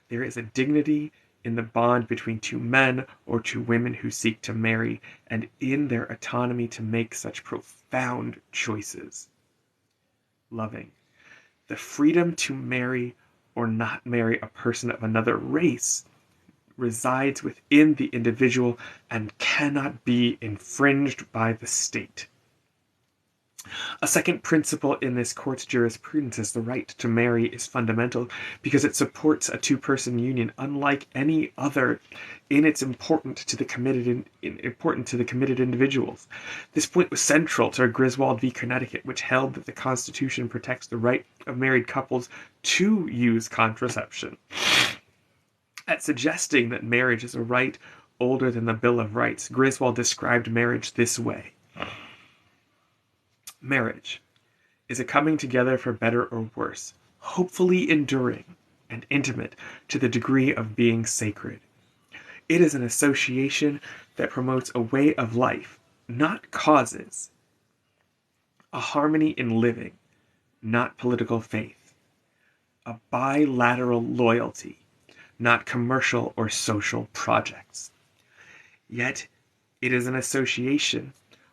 There is a dignity in the bond between two men or two women who seek to marry, and in their autonomy to make such profound choices. Loving. The freedom to marry or not marry a person of another race resides within the individual and cannot be infringed by the state. A second principle in this court's jurisprudence is the right to marry is fundamental because it supports a two-person union unlike any other in its important to the committed individuals. This point was central to Griswold v. Connecticut, which held that the Constitution protects the right of married couples to use contraception. At suggesting that marriage is a right older than the Bill of Rights, Griswold described marriage this way. Marriage is a coming together for better or worse, hopefully enduring and intimate to the degree of being sacred. It is an association that promotes a way of life, not causes, a harmony in living, not political faith, a bilateral loyalty, not commercial or social projects. Yet, it is an association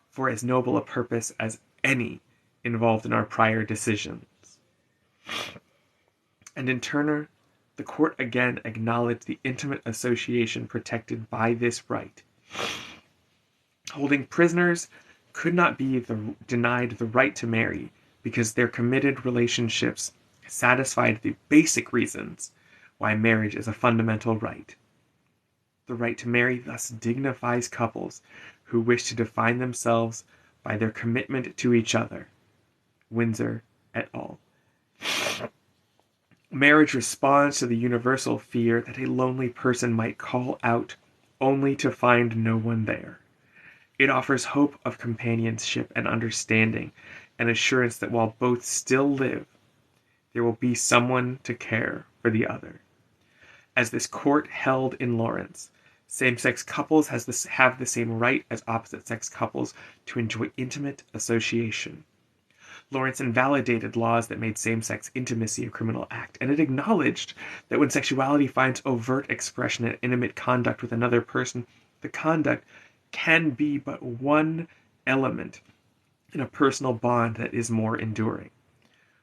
for as noble a purpose as any involved in our prior decisions. And in Turner, the court again acknowledged the intimate association protected by this right. Holding prisoners could not be denied the right to marry because their committed relationships satisfied the basic reasons why marriage is a fundamental right. The right to marry thus dignifies couples who wish to define themselves by their commitment to each other. Windsor et al. Marriage responds to the universal fear that a lonely person might call out only to find no one there. It offers hope of companionship and understanding, and assurance that while both still live, there will be someone to care for the other. As this court held in Lawrence, same-sex couples have the same right as opposite-sex couples to enjoy intimate association. Lawrence invalidated laws that made same-sex intimacy a criminal act, and it acknowledged that when sexuality finds overt expression in intimate conduct with another person, the conduct can be but one element in a personal bond that is more enduring.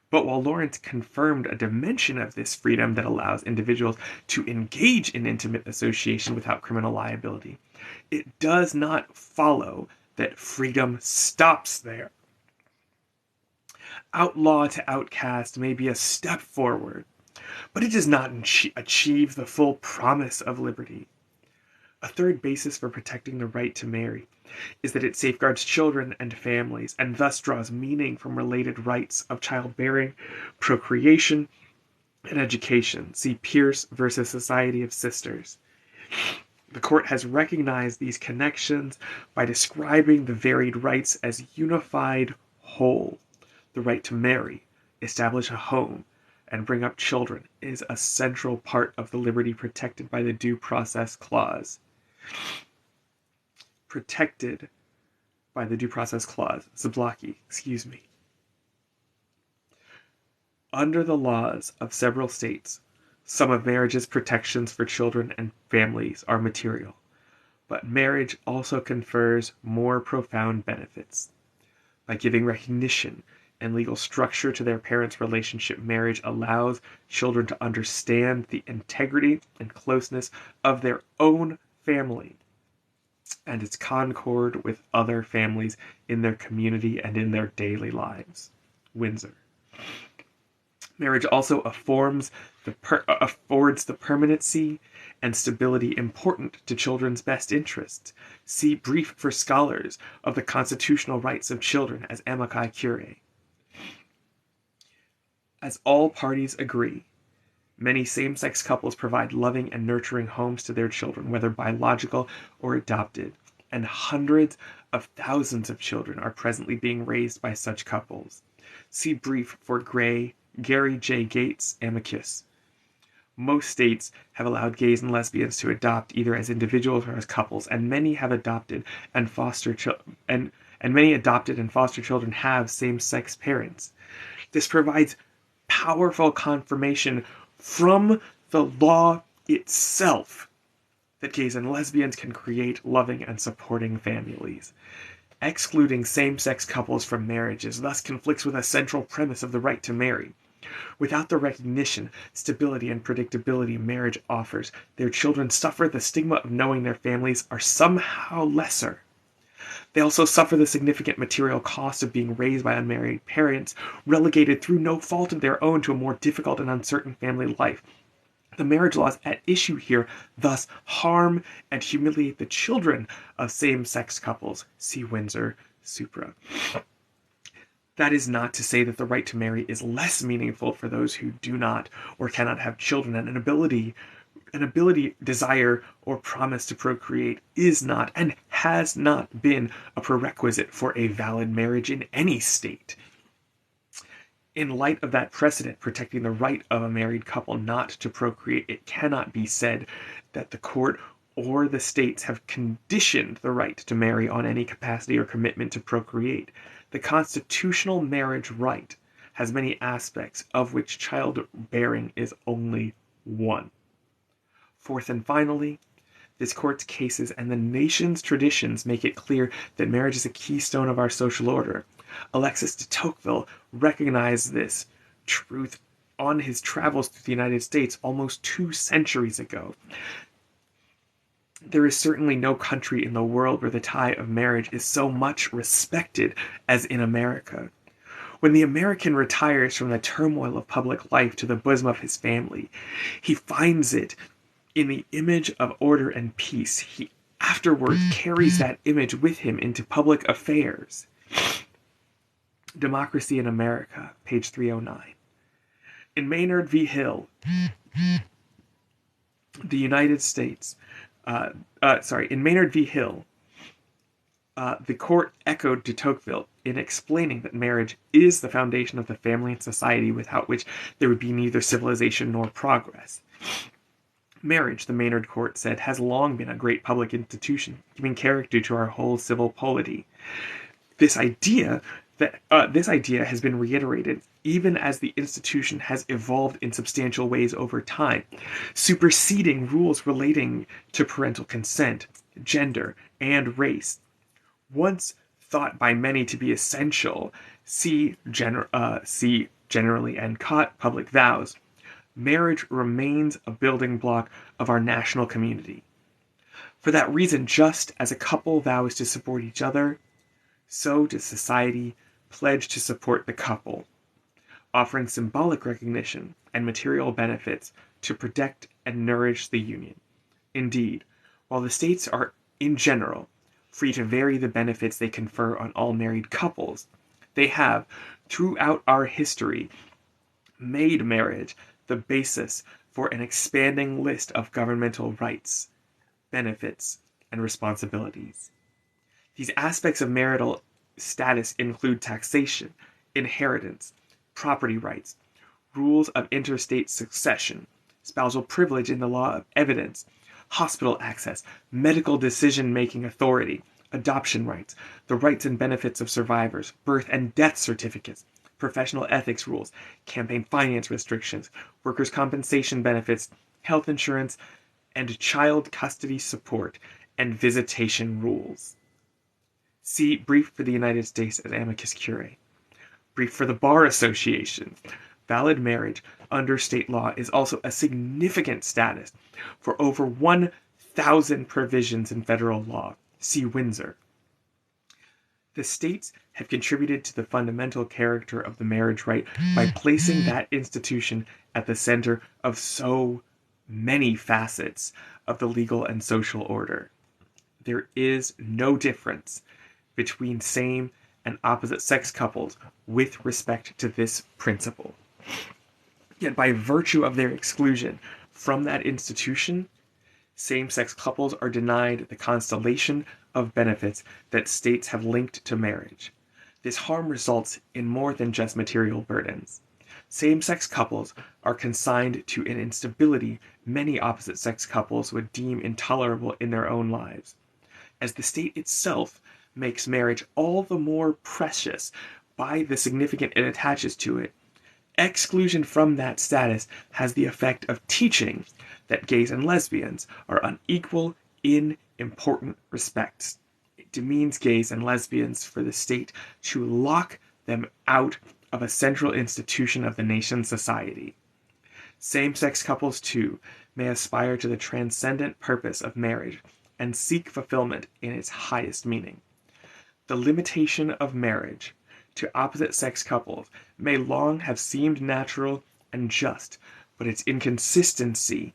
But while Lawrence confirmed a dimension of this freedom that allows individuals to engage in intimate association without criminal liability, it does not follow that freedom stops there. Outlaw to outcast may be a step forward, but it does not achieve the full promise of liberty. A third basis for protecting the right to marry is that it safeguards children and families, and thus draws meaning from related rights of childbearing, procreation, and education. See Pierce versus Society of Sisters. The court has recognized these connections by describing the varied rights as unified whole. The right to marry, establish a home, and bring up children is a central part of the liberty protected by the Due Process Clause. Protected by the Due Process Clause. Zablocki, excuse me. Under the laws of several states, some of marriage's protections for children and families are material, but marriage also confers more profound benefits. By giving recognition and legal structure to their parents' relationship, marriage allows children to understand the integrity and closeness of their own family and its concord with other families in their community and in their daily lives. Windsor. Marriage also affords the permanency and stability important to children's best interests. See Brief for Scholars of the Constitutional Rights of Children as Amici Curiae. As all parties agree, many same-sex couples provide loving and nurturing homes to their children, whether biological or adopted, and hundreds of thousands of children are presently being raised by such couples. See Brief for Gary J. Gates, amicus. Most states have allowed gays and lesbians to adopt either as individuals or as couples, and many have adopted and foster children have same-sex parents. This provides powerful confirmation from the law itself that gays and lesbians can create loving and supporting families. Excluding same-sex couples from marriages thus conflicts with a central premise of the right to marry. Without the recognition, stability, and predictability marriage offers, their children suffer the stigma of knowing their families are somehow lesser. They also suffer the significant material cost of being raised by unmarried parents, relegated through no fault of their own to a more difficult and uncertain family life. The marriage laws at issue here thus harm and humiliate the children of same-sex couples. See Windsor, supra. That is not to say that the right to marry is less meaningful for those who do not or cannot have children, and an ability, desire, or promise to procreate is not and has not been a prerequisite for a valid marriage in any state. In light of that precedent protecting the right of a married couple not to procreate, it cannot be said that the court or the states have conditioned the right to marry on any capacity or commitment to procreate. The constitutional marriage right has many aspects, of which childbearing is only one. Fourth and finally, this court's cases and the nation's traditions make it clear that marriage is a keystone of our social order. Alexis de Tocqueville recognized this truth on his travels through the United States almost 2 centuries ago. There is certainly no country in the world where the tie of marriage is so much respected as in America. When the American retires from the turmoil of public life to the bosom of his family, he finds it in the image of order and peace. He afterward carries that image with him into public affairs. Democracy in America, page 309. In Maynard v. Hill, the United States, in Maynard v. Hill, the court echoed de Tocqueville in explaining that marriage is the foundation of the family and society, without which there would be neither civilization nor progress. Marriage, the Maynard court said, has long been a great public institution, giving character to our whole civil polity. This idea has been reiterated even as the institution has evolved in substantial ways over time, superseding rules relating to parental consent, gender, and race. Once thought by many to be essential, see generally and caught public vows, marriage remains a building block of our national community. For that reason, just as a couple vows to support each other, so does society pledge to support the couple, offering symbolic recognition and material benefits to protect and nourish the union. Indeed, While the states are, in general, free to vary the benefits they confer on all married couples, they have, throughout our history, made marriage the basis for an expanding list of governmental rights, benefits, and responsibilities. These aspects of marital status include taxation, inheritance, property rights, rules of interstate succession, spousal privilege in the law of evidence, hospital access, medical decision-making authority, adoption rights, the rights and benefits of survivors, birth and death certificates, professional ethics rules, campaign finance restrictions, workers' compensation benefits, health insurance, and child custody support and visitation rules. See Brief for the United States as amicus curiae. Brief for the Bar Association. Valid marriage under state law is also a significant status for over 1,000 provisions in federal law. See Windsor. The states have contributed to the fundamental character of the marriage rite by placing that institution at the center of so many facets of the legal and social order. There is no difference between same and opposite sex couples with respect to this principle. Yet by virtue of their exclusion from that institution, same-sex couples are denied the constellation of benefits that states have linked to marriage. This harm results in more than just material burdens. Same-sex couples are consigned to an instability many opposite-sex couples would deem intolerable in their own lives, as the state itself makes marriage all the more precious by the significance it attaches to it. Exclusion from that status has the effect of teaching that gays and lesbians are unequal in important respects. It demeans gays and lesbians for the state to lock them out of a central institution of the nation's society. Same-sex couples, too, may aspire to the transcendent purpose of marriage and seek fulfillment in its highest meaning. The limitation of marriage to opposite-sex couples may long have seemed natural and just, but its inconsistency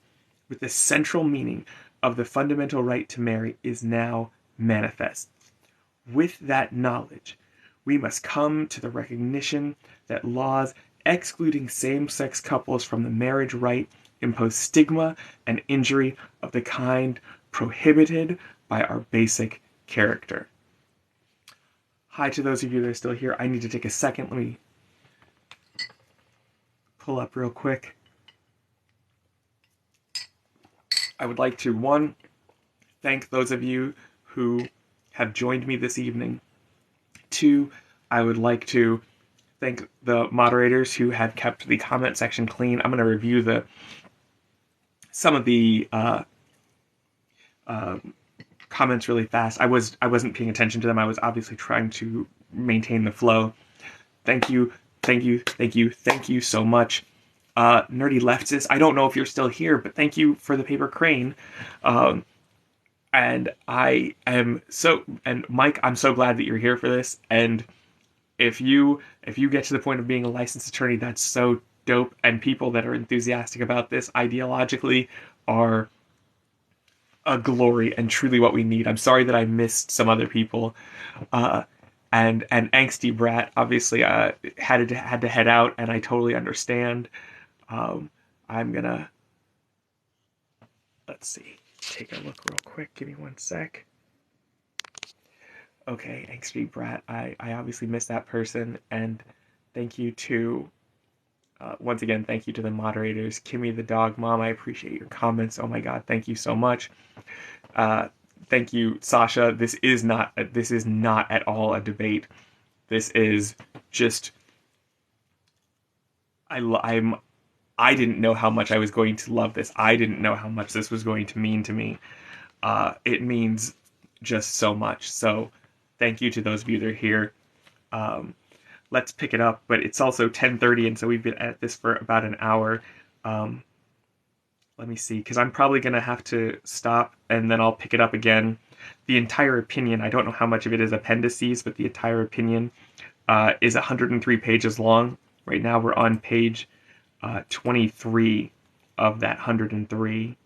with the central meaning of the fundamental right to marry is now manifest. With that knowledge, we must come to the recognition that laws excluding same-sex couples from the marriage rite impose stigma and injury of the kind prohibited by our basic character. Hi to those of you that are still here. I need to take a second. Let me pull up real quick. I would like to, one, thank those of you who have joined me this evening. Two, I would like to thank the moderators who have kept the comment section clean. I'm going to review some of the comments really fast. I wasn't paying attention to them. I was obviously trying to maintain the flow. Thank you so much. Nerdy Leftist, I don't know if you're still here, but thank you for the paper crane. And Mike, I'm so glad that you're here for this. And if you get to the point of being a licensed attorney, that's so dope. And people that are enthusiastic about this ideologically are a glory and truly what we need. I'm sorry that I missed some other people. And Angsty Brat obviously had to head out, and I totally understand. I'm gonna, let's see, take a look real quick. Give me one sec. Okay, Angsty Brat, I obviously missed that person, and thank you to, once again, thank you to the moderators. Kimmy the dog mom, I appreciate your comments. Oh my god, thank you so much. Thank you, Sasha. This is not at all a debate. This is just, I didn't know how much I was going to love this. I didn't know how much this was going to mean to me. It means just so much. So thank you to those of you that are here. Let's pick it up, but it's also 10:30, and so we've been at this for about an hour. Let me see, because I'm probably going to have to stop, and then I'll pick it up again. The entire opinion, I don't know how much of it is appendices, but the entire opinion is 103 pages long. Right now we're on page 23 of that 103.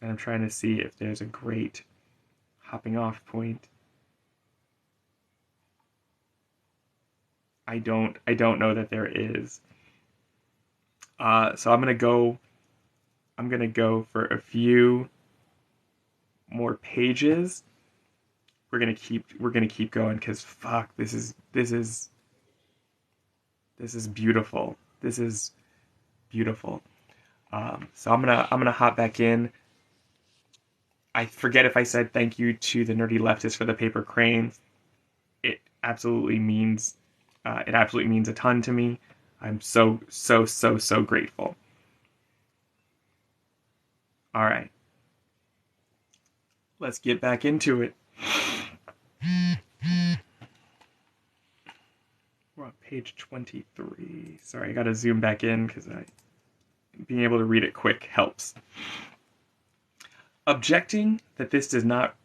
And I'm trying to see if there's a great hopping off point. I don't know that there is. So I'm gonna go for a few more pages. We're gonna keep going because fuck, this is beautiful. This is beautiful. So I'm gonna hop back in. I forget if I said thank you to the Nerdy Leftist for the paper crane. It absolutely means a ton to me. I'm so grateful. All right, let's get back into it. We're on page 23. Sorry, I gotta zoom back in because being able to read it quick helps. Objecting that this does not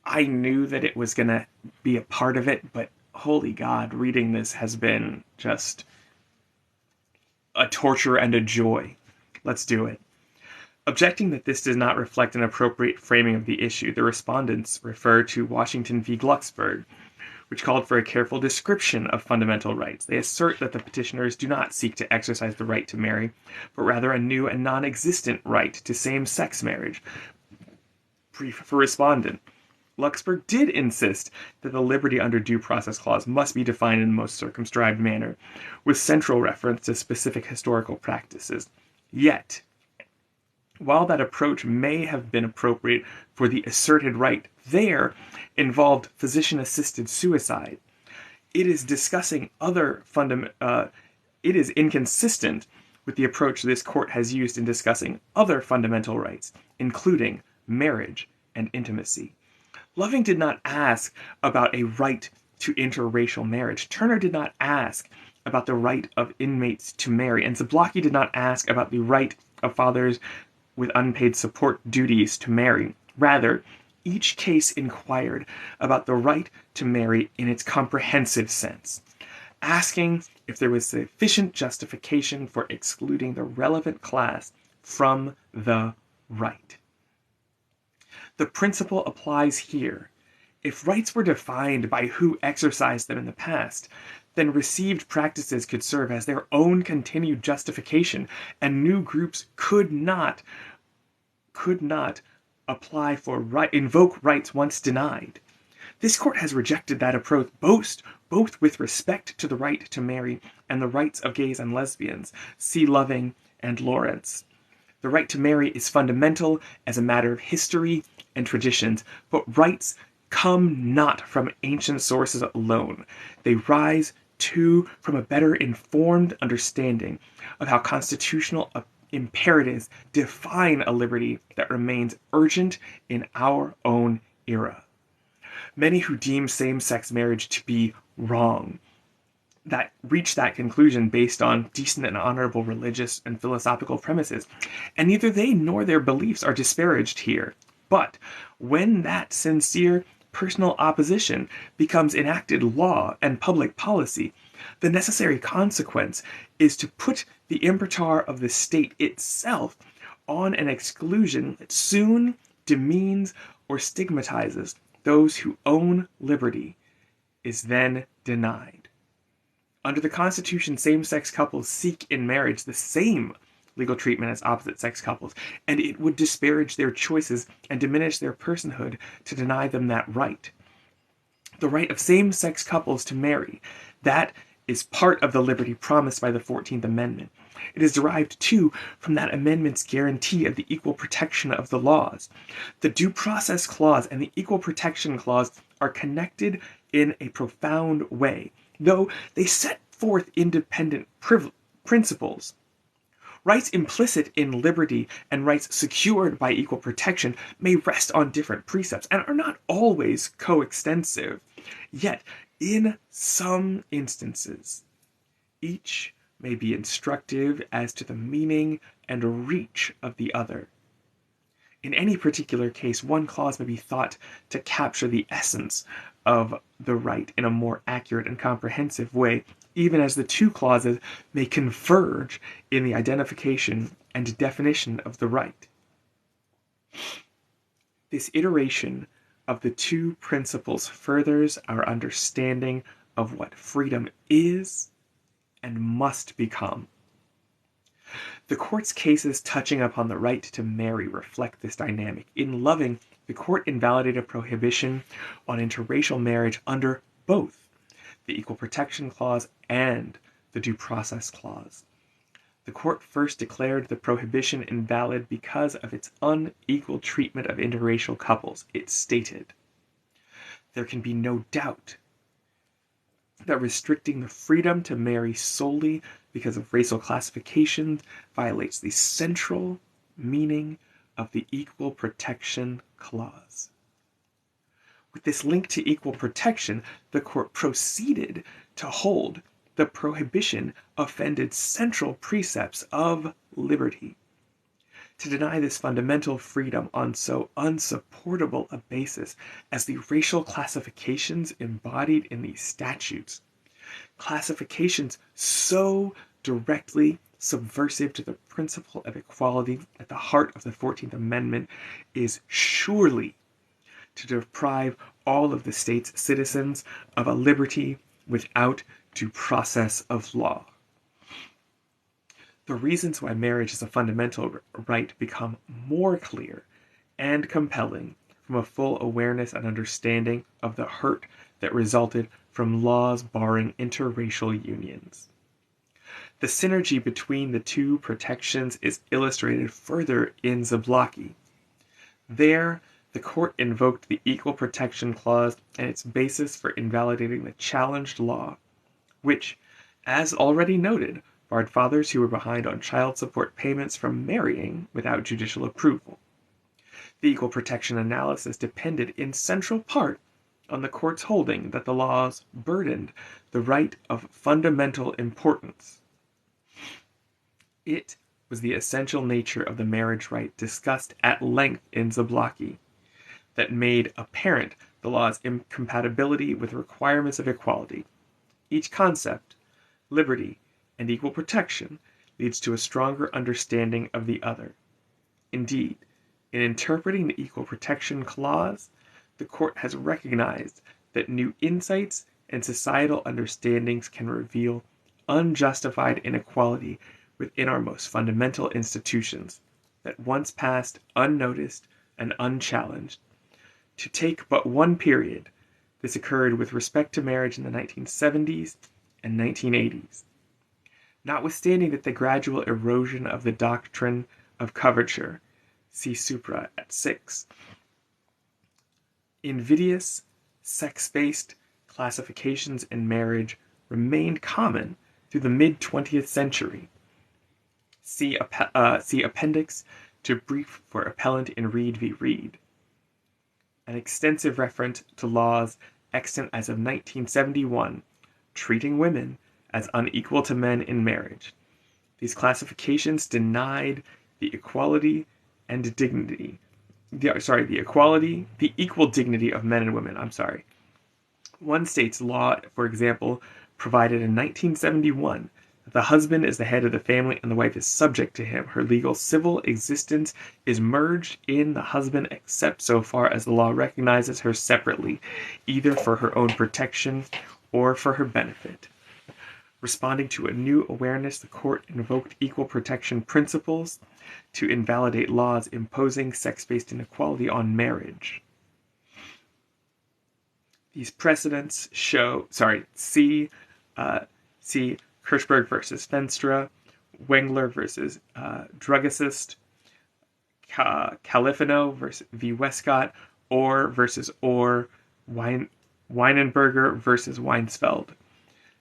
I knew that it was gonna be a part of it, but holy God, reading this has been just a torture and a joy. Let's do it. Objecting that this does not reflect an appropriate framing of the issue, the respondents refer to Washington v. Glucksberg, which called for a careful description of fundamental rights. They assert that the petitioners do not seek to exercise the right to marry, but rather a new and non-existent right to same-sex marriage. For respondent, Glucksberg did insist that the liberty under due process clause must be defined in the most circumscribed manner, with central reference to specific historical practices. Yet, while that approach may have been appropriate for the asserted right there involved physician-assisted suicide, it is inconsistent with the approach this court has used in discussing other fundamental rights, including marriage and intimacy. Loving did not ask about a right to interracial marriage. Turner did not ask about the right of inmates to marry, and Zablocki did not ask about the right of fathers with unpaid support duties to marry. Rather, each case inquired about the right to marry in its comprehensive sense, asking if there was sufficient justification for excluding the relevant class from the right. The principle applies here. If rights were defined by who exercised them in the past, then received practices could serve as their own continued justification, and new groups could not invoke rights once denied. This court has rejected that approach both with respect to the right to marry and the rights of gays and lesbians. See Loving and Lawrence. The right to marry is fundamental as a matter of history and traditions, but rights come not from ancient sources alone. They rise, too, from a better informed understanding of how constitutional imperatives define a liberty that remains urgent in our own era. Many who deem same-sex marriage to be wrong that reach that conclusion based on decent and honorable religious and philosophical premises, and neither they nor their beliefs are disparaged here. But when that sincere personal opposition becomes enacted law and public policy, the necessary consequence is to put the imprimatur of the state itself on an exclusion that soon demeans or stigmatizes those whose own liberty is then denied. Under the Constitution, same-sex couples seek in marriage the same legal treatment as opposite-sex couples, and it would disparage their choices and diminish their personhood to deny them that right. The right of same-sex couples to marry, that is part of the liberty promised by the 14th Amendment. It is derived, too, from that amendment's guarantee of the equal protection of the laws. The Due Process Clause and the Equal Protection Clause are connected in a profound way, though they set forth independent principles. Rights implicit in liberty and rights secured by equal protection may rest on different precepts and are not always coextensive. Yet, in some instances, each may be instructive as to the meaning and reach of the other. In any particular case, one clause may be thought to capture the essence of the right in a more accurate and comprehensive way even as the two clauses may converge in the identification and definition of the right. This iteration of the two principles furthers our understanding of what freedom is and must become. The court's cases touching upon the right to marry reflect this dynamic. In Loving, the court invalidated prohibition on interracial marriage under both the Equal Protection Clause and the Due Process Clause. The court first declared the prohibition invalid because of its unequal treatment of interracial couples. It stated, "There can be no doubt that restricting the freedom to marry solely because of racial classification violates the central meaning of the Equal Protection Clause." With this link to equal protection, the court proceeded to hold the prohibition offended central precepts of liberty. To deny this fundamental freedom on so unsupportable a basis as the racial classifications embodied in these statutes, classifications so directly subversive to the principle of equality at the heart of the 14th Amendment, is surely to deprive all of the state's citizens of a liberty without due process of law. The reasons why marriage is a fundamental right become more clear and compelling from a full awareness and understanding of the hurt that resulted from laws barring interracial unions. The synergy between the two protections is illustrated further in Zablocki. There, the court invoked the Equal Protection Clause and its basis for invalidating the challenged law, which, as already noted, barred fathers who were behind on child support payments from marrying without judicial approval. The equal protection analysis depended in central part on the court's holding that the laws burdened the right of fundamental importance. It was the essential nature of the marriage right discussed at length in Zablocki that made apparent the law's incompatibility with the requirements of equality. Each concept, liberty, and equal protection, leads to a stronger understanding of the other. Indeed, in interpreting the Equal Protection Clause, the court has recognized that new insights and societal understandings can reveal unjustified inequality within our most fundamental institutions that once passed unnoticed and unchallenged. To take but one period, this occurred with respect to marriage in the 1970s and 1980s. Notwithstanding that the gradual erosion of the doctrine of coverture, see supra at 6, invidious, sex-based classifications in marriage remained common through the mid-20th century. See appendix to brief for appellant in Reed v. Reed. An extensive reference to laws extant as of 1971, treating women as unequal to men in marriage. These classifications denied the equality and dignity. The equal dignity of men and women. One state's law, for example, provided in 1971 that the husband is the head of the family and the wife is subject to him. Her legal civil existence is merged in the husband except so far as the law recognizes her separately, either for her own protection or for her benefit. Responding to a new awareness, the court invoked equal protection principles to invalidate laws imposing sex-based inequality on marriage. These precedents show, see Kirchberg versus Fenstra, Wengler versus Druggist, Califano v. Westcott, Orr versus Orr, Weinenberger versus Weinsfeld.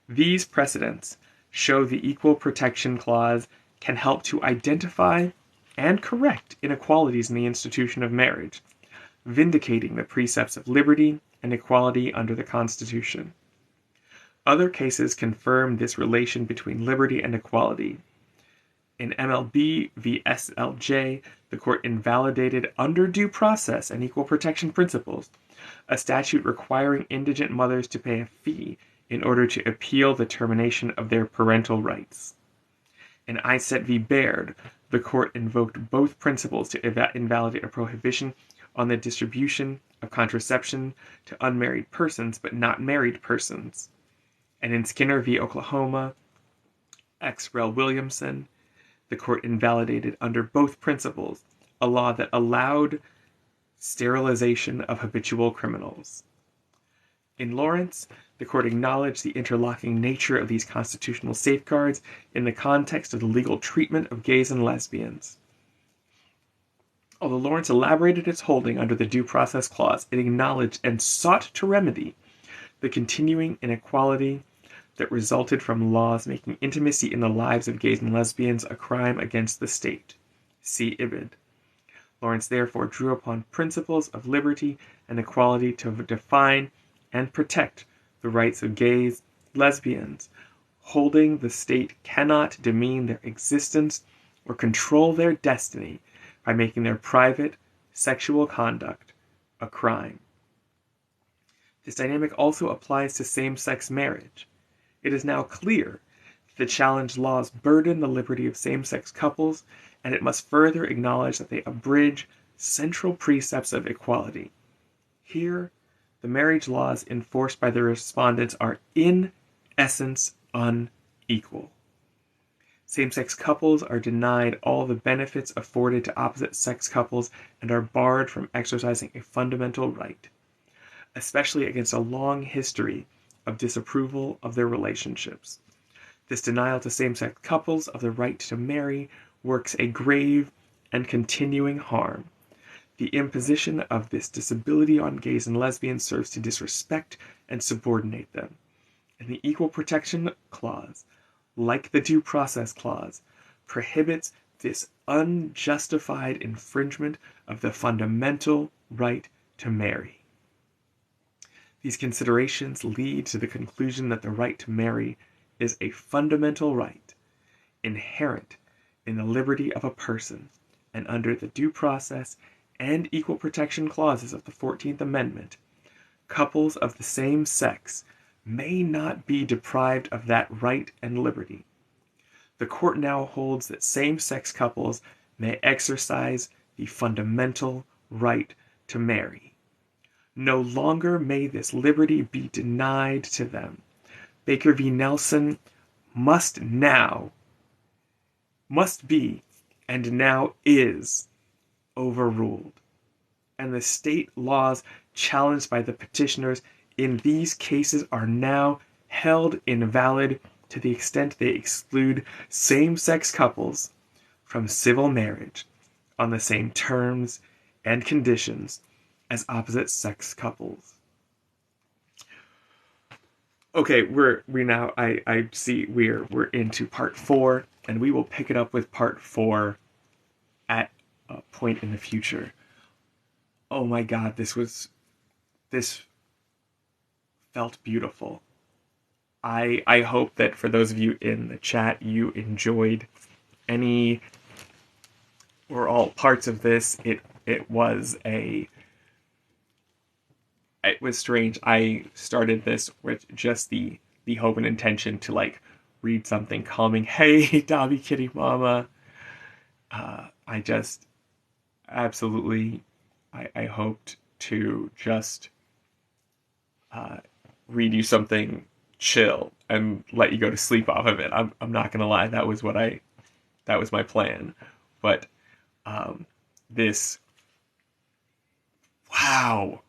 These precedents show the Equal Protection Clause can help to identify and correct inequalities in the institution of marriage, vindicating the precepts of liberty and equality under the Constitution. Other cases confirm this relation between liberty and equality. In MLB v. SLJ, the court invalidated under due process and equal protection principles a statute requiring indigent mothers to pay a fee in order to appeal the termination of their parental rights. In Eiset v. Baird, the court invoked both principles to invalidate a prohibition on the distribution of contraception to unmarried persons but not married persons. And in Skinner v. Oklahoma, ex rel. Williamson, the court invalidated under both principles a law that allowed sterilization of habitual criminals. In Lawrence, the court acknowledged the interlocking nature of these constitutional safeguards in the context of the legal treatment of gays and lesbians. Although Lawrence elaborated its holding under the Due Process Clause, it acknowledged and sought to remedy the continuing inequality that resulted from laws making intimacy in the lives of gays and lesbians a crime against the state. See Ibid. Lawrence therefore drew upon principles of liberty and equality to define and protect the rights of gays, lesbians, holding the state cannot demean their existence or control their destiny by making their private sexual conduct a crime. This dynamic also applies to same-sex marriage. It is now clear that the challenged laws burden the liberty of same-sex couples, and it must further acknowledge that they abridge central precepts of equality. Here, the marriage laws enforced by the respondents are in essence unequal. Same-sex couples are denied all the benefits afforded to opposite-sex couples and are barred from exercising a fundamental right, especially against a long history of disapproval of their relationships. This denial to same-sex couples of the right to marry works a grave and continuing harm. The imposition of this disability on gays and lesbians serves to disrespect and subordinate them. And the Equal Protection Clause, like the Due Process Clause, prohibits this unjustified infringement of the fundamental right to marry. These considerations lead to the conclusion that the right to marry is a fundamental right, inherent in the liberty of a person, and under the due process and equal protection clauses of the 14th Amendment, couples of the same sex may not be deprived of that right and liberty. The court now holds that same-sex couples may exercise the fundamental right to marry. No longer may this liberty be denied to them. Baker v. Nelson must be, and now is, overruled. And the state laws challenged by the petitioners in these cases are now held invalid to the extent they exclude same-sex couples from civil marriage on the same terms and conditions as opposite-sex couples. Okay, I see we're into part 4, and we will pick it up with part 4 at a point in the future. Oh my God, this felt beautiful. I hope that for those of you in the chat, you enjoyed any or all parts of this. It was strange. I started this with just the hope and intention to like read something calming. Hey, Dobby Kitty Mama. I just absolutely, I hoped to just read you something chill and let you go to sleep off of it. I'm not gonna lie, that was my plan. But this, wow.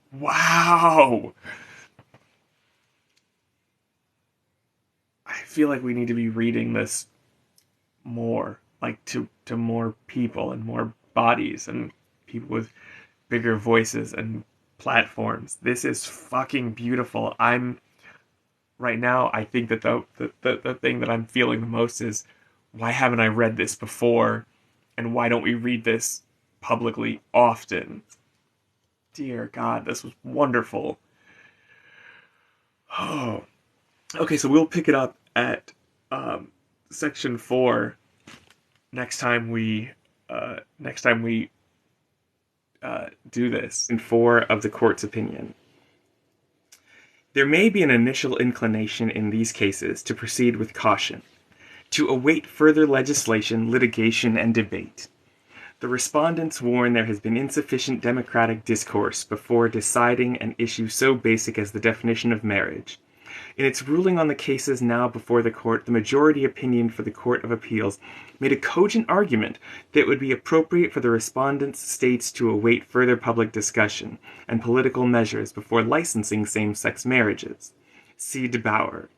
I feel like we need to be reading this more, like to more people and more bodies and people with bigger voices and platforms. This is fucking beautiful. Right now, I think that the thing that I'm feeling the most is, why haven't I read this before? And why don't we read this publicly often? Dear God, this was wonderful. Oh. Okay, so we'll pick it up at section 4 next time we do this. In 4 of the court's opinion. There may be an initial inclination in these cases to proceed with caution, to await further legislation, litigation, and debate. The respondents warn there has been insufficient democratic discourse before deciding an issue so basic as the definition of marriage. In its ruling on the cases now before the court, the majority opinion for the Court of Appeals made a cogent argument that it would be appropriate for the respondents' states to await further public discussion and political measures before licensing same-sex marriages. See DeBauer.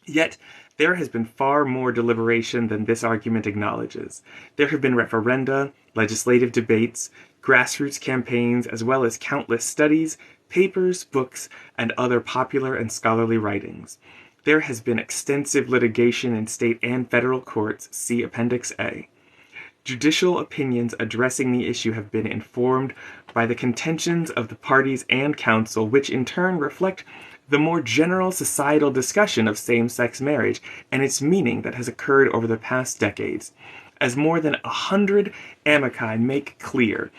Yet, there has been far more deliberation than this argument acknowledges. There have been referenda, legislative debates, grassroots campaigns, as well as countless studies, papers, books, and other popular and scholarly writings. There has been extensive litigation in state and federal courts, see Appendix A. Judicial opinions addressing the issue have been informed by the contentions of the parties and counsel, which in turn reflect the more general societal discussion of same-sex marriage and its meaning that has occurred over the past decades, as more than 100 amici make clear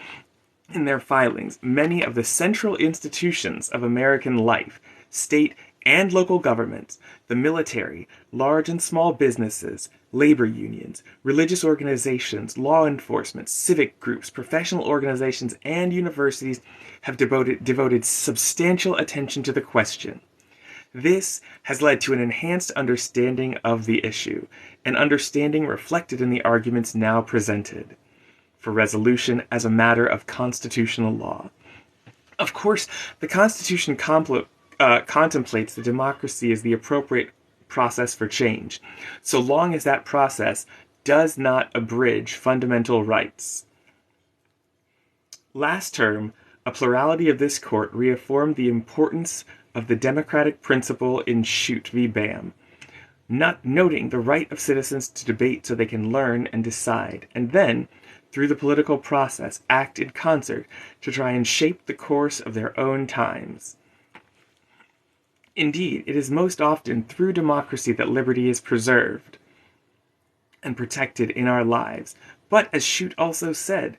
in their filings many of the central institutions of American life, state and local governments, the military, large and small businesses, labor unions, religious organizations, law enforcement, civic groups, professional organizations, and universities have devoted substantial attention to the question. This has led to an enhanced understanding of the issue, an understanding reflected in the arguments now presented for resolution as a matter of constitutional law. Of course, the Constitution contemplates that democracy as the appropriate process for change, so long as that process does not abridge fundamental rights. Last term, a plurality of this court reaffirmed the importance of the democratic principle in Shute v. Bam, not noting the right of citizens to debate so they can learn and decide, and then, through the political process, act in concert to try and shape the course of their own times. Indeed, it is most often through democracy that liberty is preserved and protected in our lives. But, as Shute also said,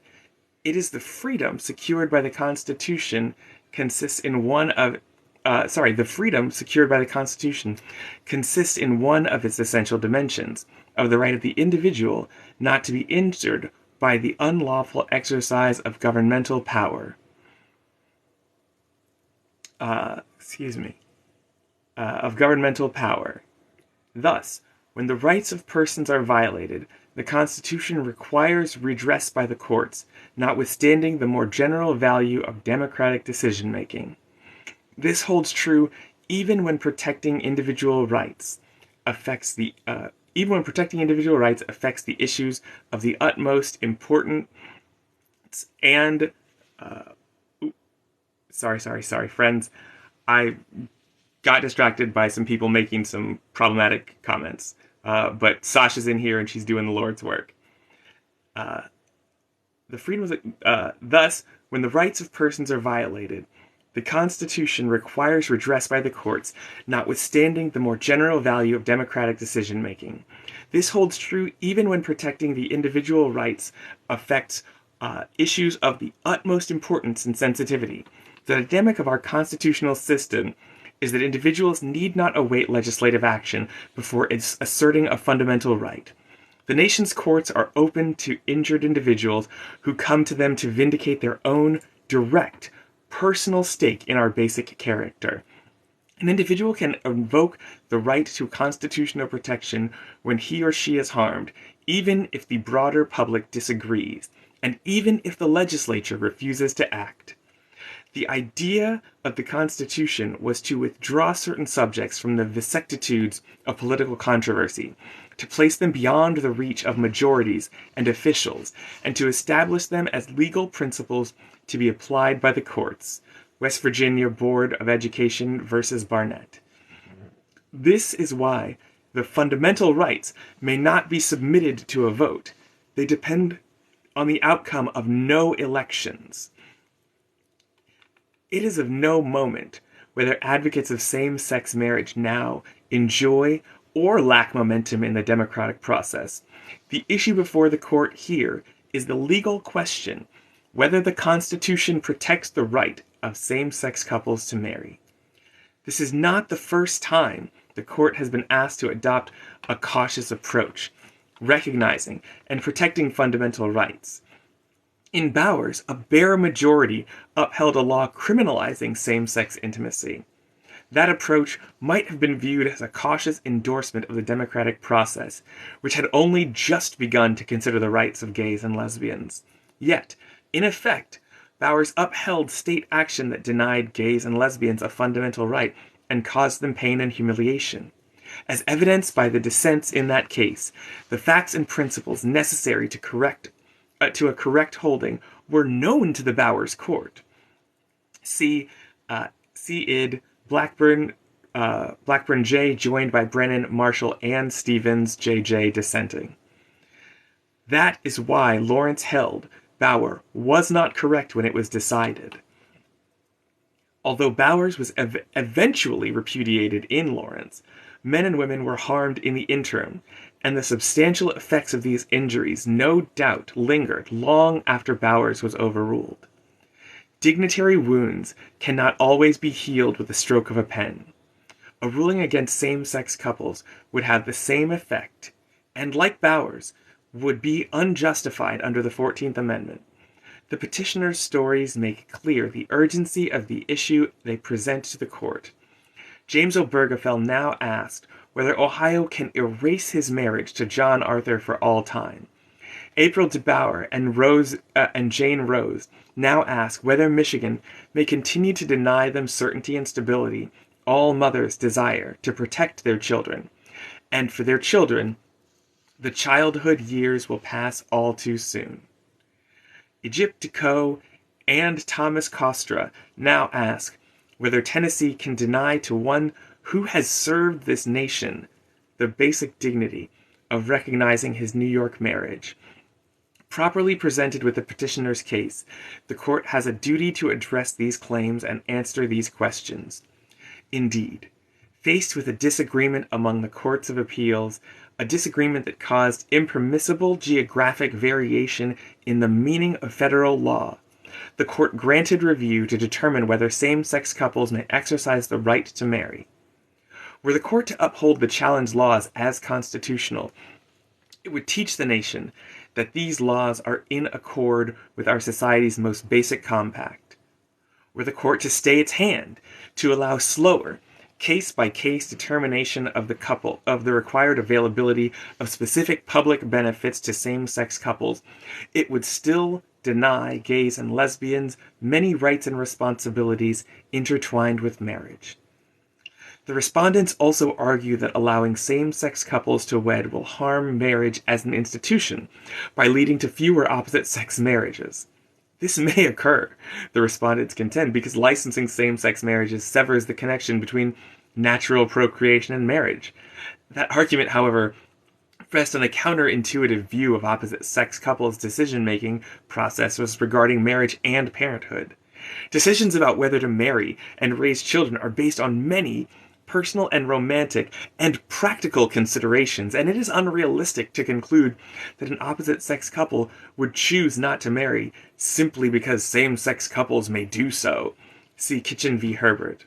it is the freedom secured by the Constitution consists in one of the freedom secured by the Constitution consists in one of its essential dimensions, of the right of the individual not to be injured by the unlawful exercise of governmental power. Of governmental power. Thus, when the rights of persons are violated, the Constitution requires redress by the courts, notwithstanding the more general value of democratic decision-making. This holds true even when protecting individual rights affects the issues of the utmost importance and sorry friends, I got distracted by some people making some problematic comments, but Sasha's in here and she's doing the Lord's work. Thus, when the rights of persons are violated, the Constitution requires redress by the courts, notwithstanding the more general value of democratic decision-making. This holds true even when protecting the individual rights affects issues of the utmost importance and sensitivity. The dynamic of our constitutional system is that individuals need not await legislative action before asserting a fundamental right. The nation's courts are open to injured individuals who come to them to vindicate their own direct, personal stake in our basic character. An individual can invoke the right to constitutional protection when he or she is harmed, even if the broader public disagrees, and even if the legislature refuses to act. The idea of the Constitution was to withdraw certain subjects from the vicissitudes of political controversy, to place them beyond the reach of majorities and officials, and to establish them as legal principles to be applied by the courts. West Virginia Board of Education versus Barnett. This is why the fundamental rights may not be submitted to a vote. They depend on the outcome of no elections. It is of no moment whether advocates of same-sex marriage now enjoy or lack momentum in the democratic process. The issue before the court here is the legal question whether the Constitution protects the right of same-sex couples to marry. This is not the first time the court has been asked to adopt a cautious approach, recognizing and protecting fundamental rights. In Bowers, a bare majority upheld a law criminalizing same-sex intimacy. That approach might have been viewed as a cautious endorsement of the democratic process, which had only just begun to consider the rights of gays and lesbians. Yet, in effect, Bowers upheld state action that denied gays and lesbians a fundamental right and caused them pain and humiliation. As evidenced by the dissents in that case, the facts and principles necessary to a correct holding were known to the Bowers court. See id. Blackburn J. joined by Brennan, Marshall, and Stevens, J.J. dissenting. That is why Lawrence held Bauer was not correct when it was decided. Although Bowers was eventually repudiated in Lawrence, men and women were harmed in the interim, and the substantial effects of these injuries no doubt lingered long after Bowers was overruled. Dignitary wounds cannot always be healed with the stroke of a pen. A ruling against same-sex couples would have the same effect, and like Bowers, would be unjustified under the 14th Amendment. The petitioner's stories make clear the urgency of the issue they present to the court. James Obergefell now asked whether Ohio can erase his marriage to John Arthur for all time. April DeBauer and Jane Rose now ask whether Michigan may continue to deny them certainty and stability all mothers desire to protect their children, and for their children, the childhood years will pass all too soon. Egypt Deco and Thomas Kostra now ask whether Tennessee can deny to one who has served this nation the basic dignity of recognizing his New York marriage. Properly presented with the petitioner's case, the court has a duty to address these claims and answer these questions. Indeed, faced with a disagreement among the courts of appeals, a disagreement that caused impermissible geographic variation in the meaning of federal law, the court granted review to determine whether same-sex couples may exercise the right to marry. Were the court to uphold the challenged laws as constitutional, it would teach the nation that these laws are in accord with our society's most basic compact. Were the court to stay its hand, to allow slower, case-by-case determination of the required availability of specific public benefits to same-sex couples, it would still deny gays and lesbians many rights and responsibilities intertwined with marriage. The respondents also argue that allowing same-sex couples to wed will harm marriage as an institution by leading to fewer opposite-sex marriages. This may occur, the respondents contend, because licensing same-sex marriages severs the connection between natural procreation and marriage. That argument, however, rests on a counterintuitive view of opposite-sex couples' decision-making processes regarding marriage and parenthood. Decisions about whether to marry and raise children are based on many personal and romantic and practical considerations, and it is unrealistic to conclude that an opposite-sex couple would choose not to marry simply because same-sex couples may do so. See Kitchen v. Herbert.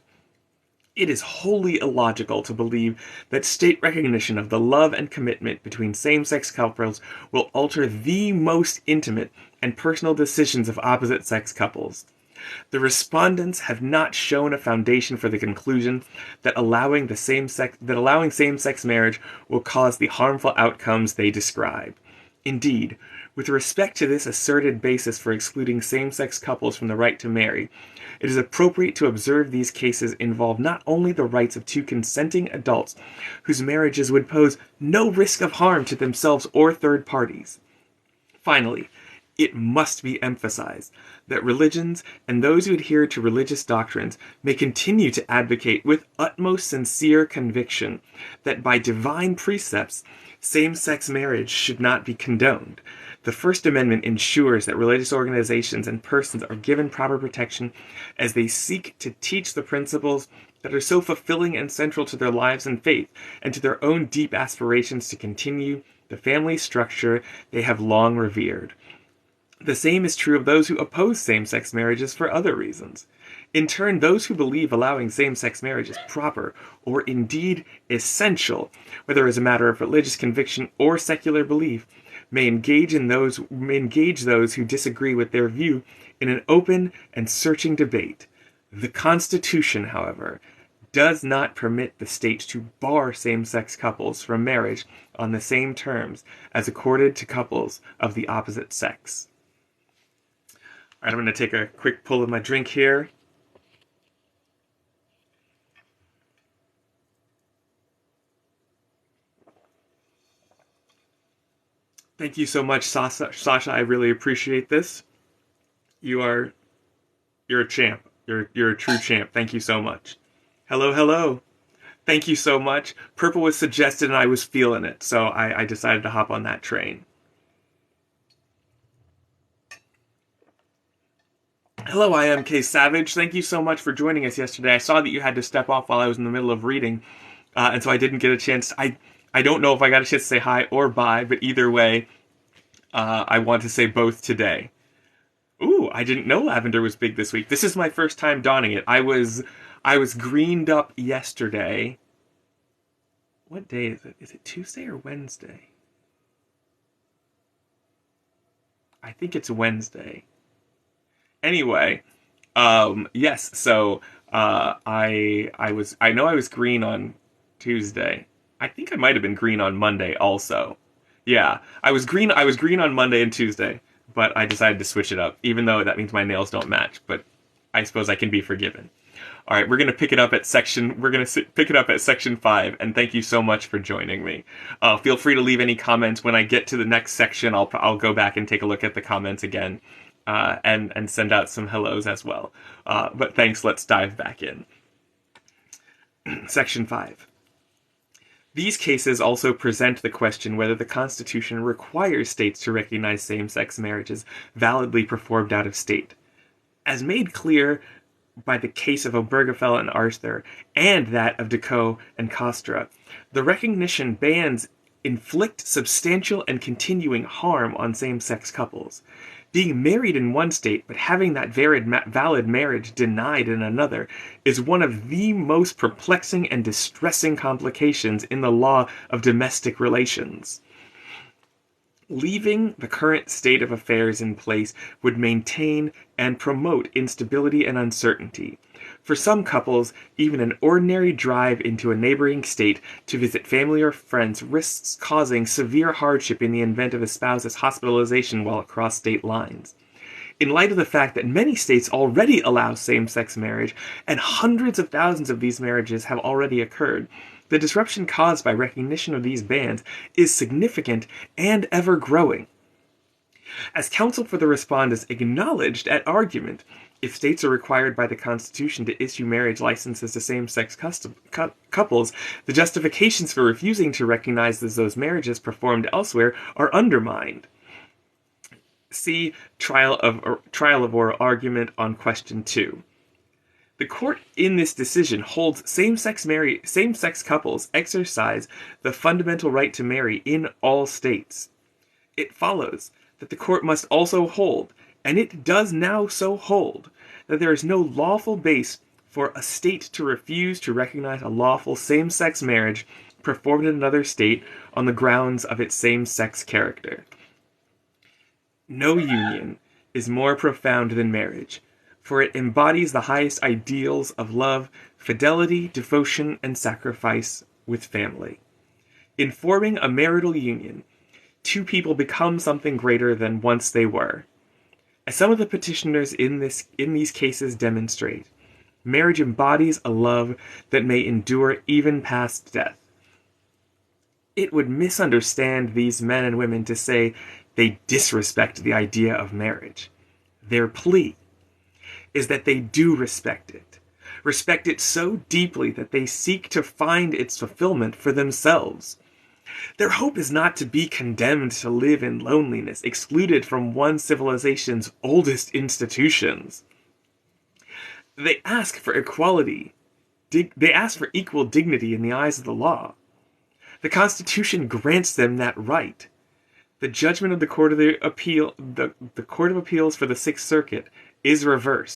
It is wholly illogical to believe that state recognition of the love and commitment between same-sex couples will alter the most intimate and personal decisions of opposite-sex couples. The respondents have not shown a foundation for the conclusion that allowing same-sex marriage will cause the harmful outcomes they describe. Indeed, with respect to this asserted basis for excluding same-sex couples from the right to marry, it is appropriate to observe these cases involve not only the rights of two consenting adults whose marriages would pose no risk of harm to themselves or third parties. Finally, it must be emphasized that religions and those who adhere to religious doctrines may continue to advocate with utmost sincere conviction that by divine precepts, same-sex marriage should not be condoned. The First Amendment ensures that religious organizations and persons are given proper protection as they seek to teach the principles that are so fulfilling and central to their lives and faith, and to their own deep aspirations to continue the family structure they have long revered. The same is true of those who oppose same-sex marriages for other reasons. In turn, those who believe allowing same-sex marriage is proper or indeed essential, whether as a matter of religious conviction or secular belief, may engage those who disagree with their view in an open and searching debate. The Constitution, however, does not permit the state to bar same-sex couples from marriage on the same terms as accorded to couples of the opposite sex. All right, I'm going to take a quick pull of my drink here. Thank you so much, Sasha. I really appreciate this. You're a champ. You're a true champ. Thank you so much. Hello. Thank you so much. Purple was suggested and I was feeling it, so I decided to hop on that train. Hello, IMK Savage. Thank you so much for joining us yesterday. I saw that you had to step off while I was in the middle of reading, and so I didn't get a chance. I don't know if I got a chance to say hi or bye, but either way, I want to say both today. Ooh, I didn't know lavender was big this week. This is my first time donning it. I was greened up yesterday. What day is it? Is it Tuesday or Wednesday? I think it's Wednesday. Anyway, yes, so I know I was green on Tuesday. I think I might have been green on Monday also. Yeah, I was green on Monday and Tuesday, but I decided to switch it up, even though that means my nails don't match, but I suppose I can be forgiven. All right, we're going to pick it up at section 5, and thank you so much for joining me. Feel free to leave any comments. When I get to the next section, I'll go back and take a look at the comments again, and send out some hellos as well. But thanks, let's dive back in. Section 5. These cases also present the question whether the Constitution requires states to recognize same-sex marriages validly performed out of state. As made clear by the case of Obergefell and Arthur, and that of Decaux and Costra, the recognition bans inflict substantial and continuing harm on same-sex couples. Being married in one state but having that valid marriage denied in another is one of the most perplexing and distressing complications in the law of domestic relations. Leaving the current state of affairs in place would maintain and promote instability and uncertainty. For some couples, even an ordinary drive into a neighboring state to visit family or friends risks causing severe hardship in the event of a spouse's hospitalization while across state lines. In light of the fact that many states already allow same-sex marriage, and hundreds of thousands of these marriages have already occurred, the disruption caused by recognition of these bans is significant and ever-growing. As counsel for the respondents acknowledged at argument, if states are required by the Constitution to issue marriage licenses to same-sex couples, the justifications for refusing to recognize those marriages performed elsewhere are undermined. See trial of oral argument on question 2. The court in this decision holds same-sex couples exercise the fundamental right to marry in all states. It follows that the court must also hold, and it does now so hold, that there is no lawful base for a state to refuse to recognize a lawful same-sex marriage performed in another state on the grounds of its same-sex character. No union is more profound than marriage, for it embodies the highest ideals of love, fidelity, devotion, and sacrifice with family. In forming a marital union, two people become something greater than once they were. As some of the petitioners in these cases demonstrate, marriage embodies a love that may endure even past death. It would misunderstand these men and women to say they disrespect the idea of marriage. Their plea is that they do respect it so deeply that they seek to find its fulfillment for themselves. Their hope is not to be condemned to live in loneliness, excluded from one civilization's oldest institutions. They ask for equality. They ask for equal dignity in the eyes of the law. The Constitution grants them that right. The judgment of the Court of Appeals for the Sixth Circuit is reversed.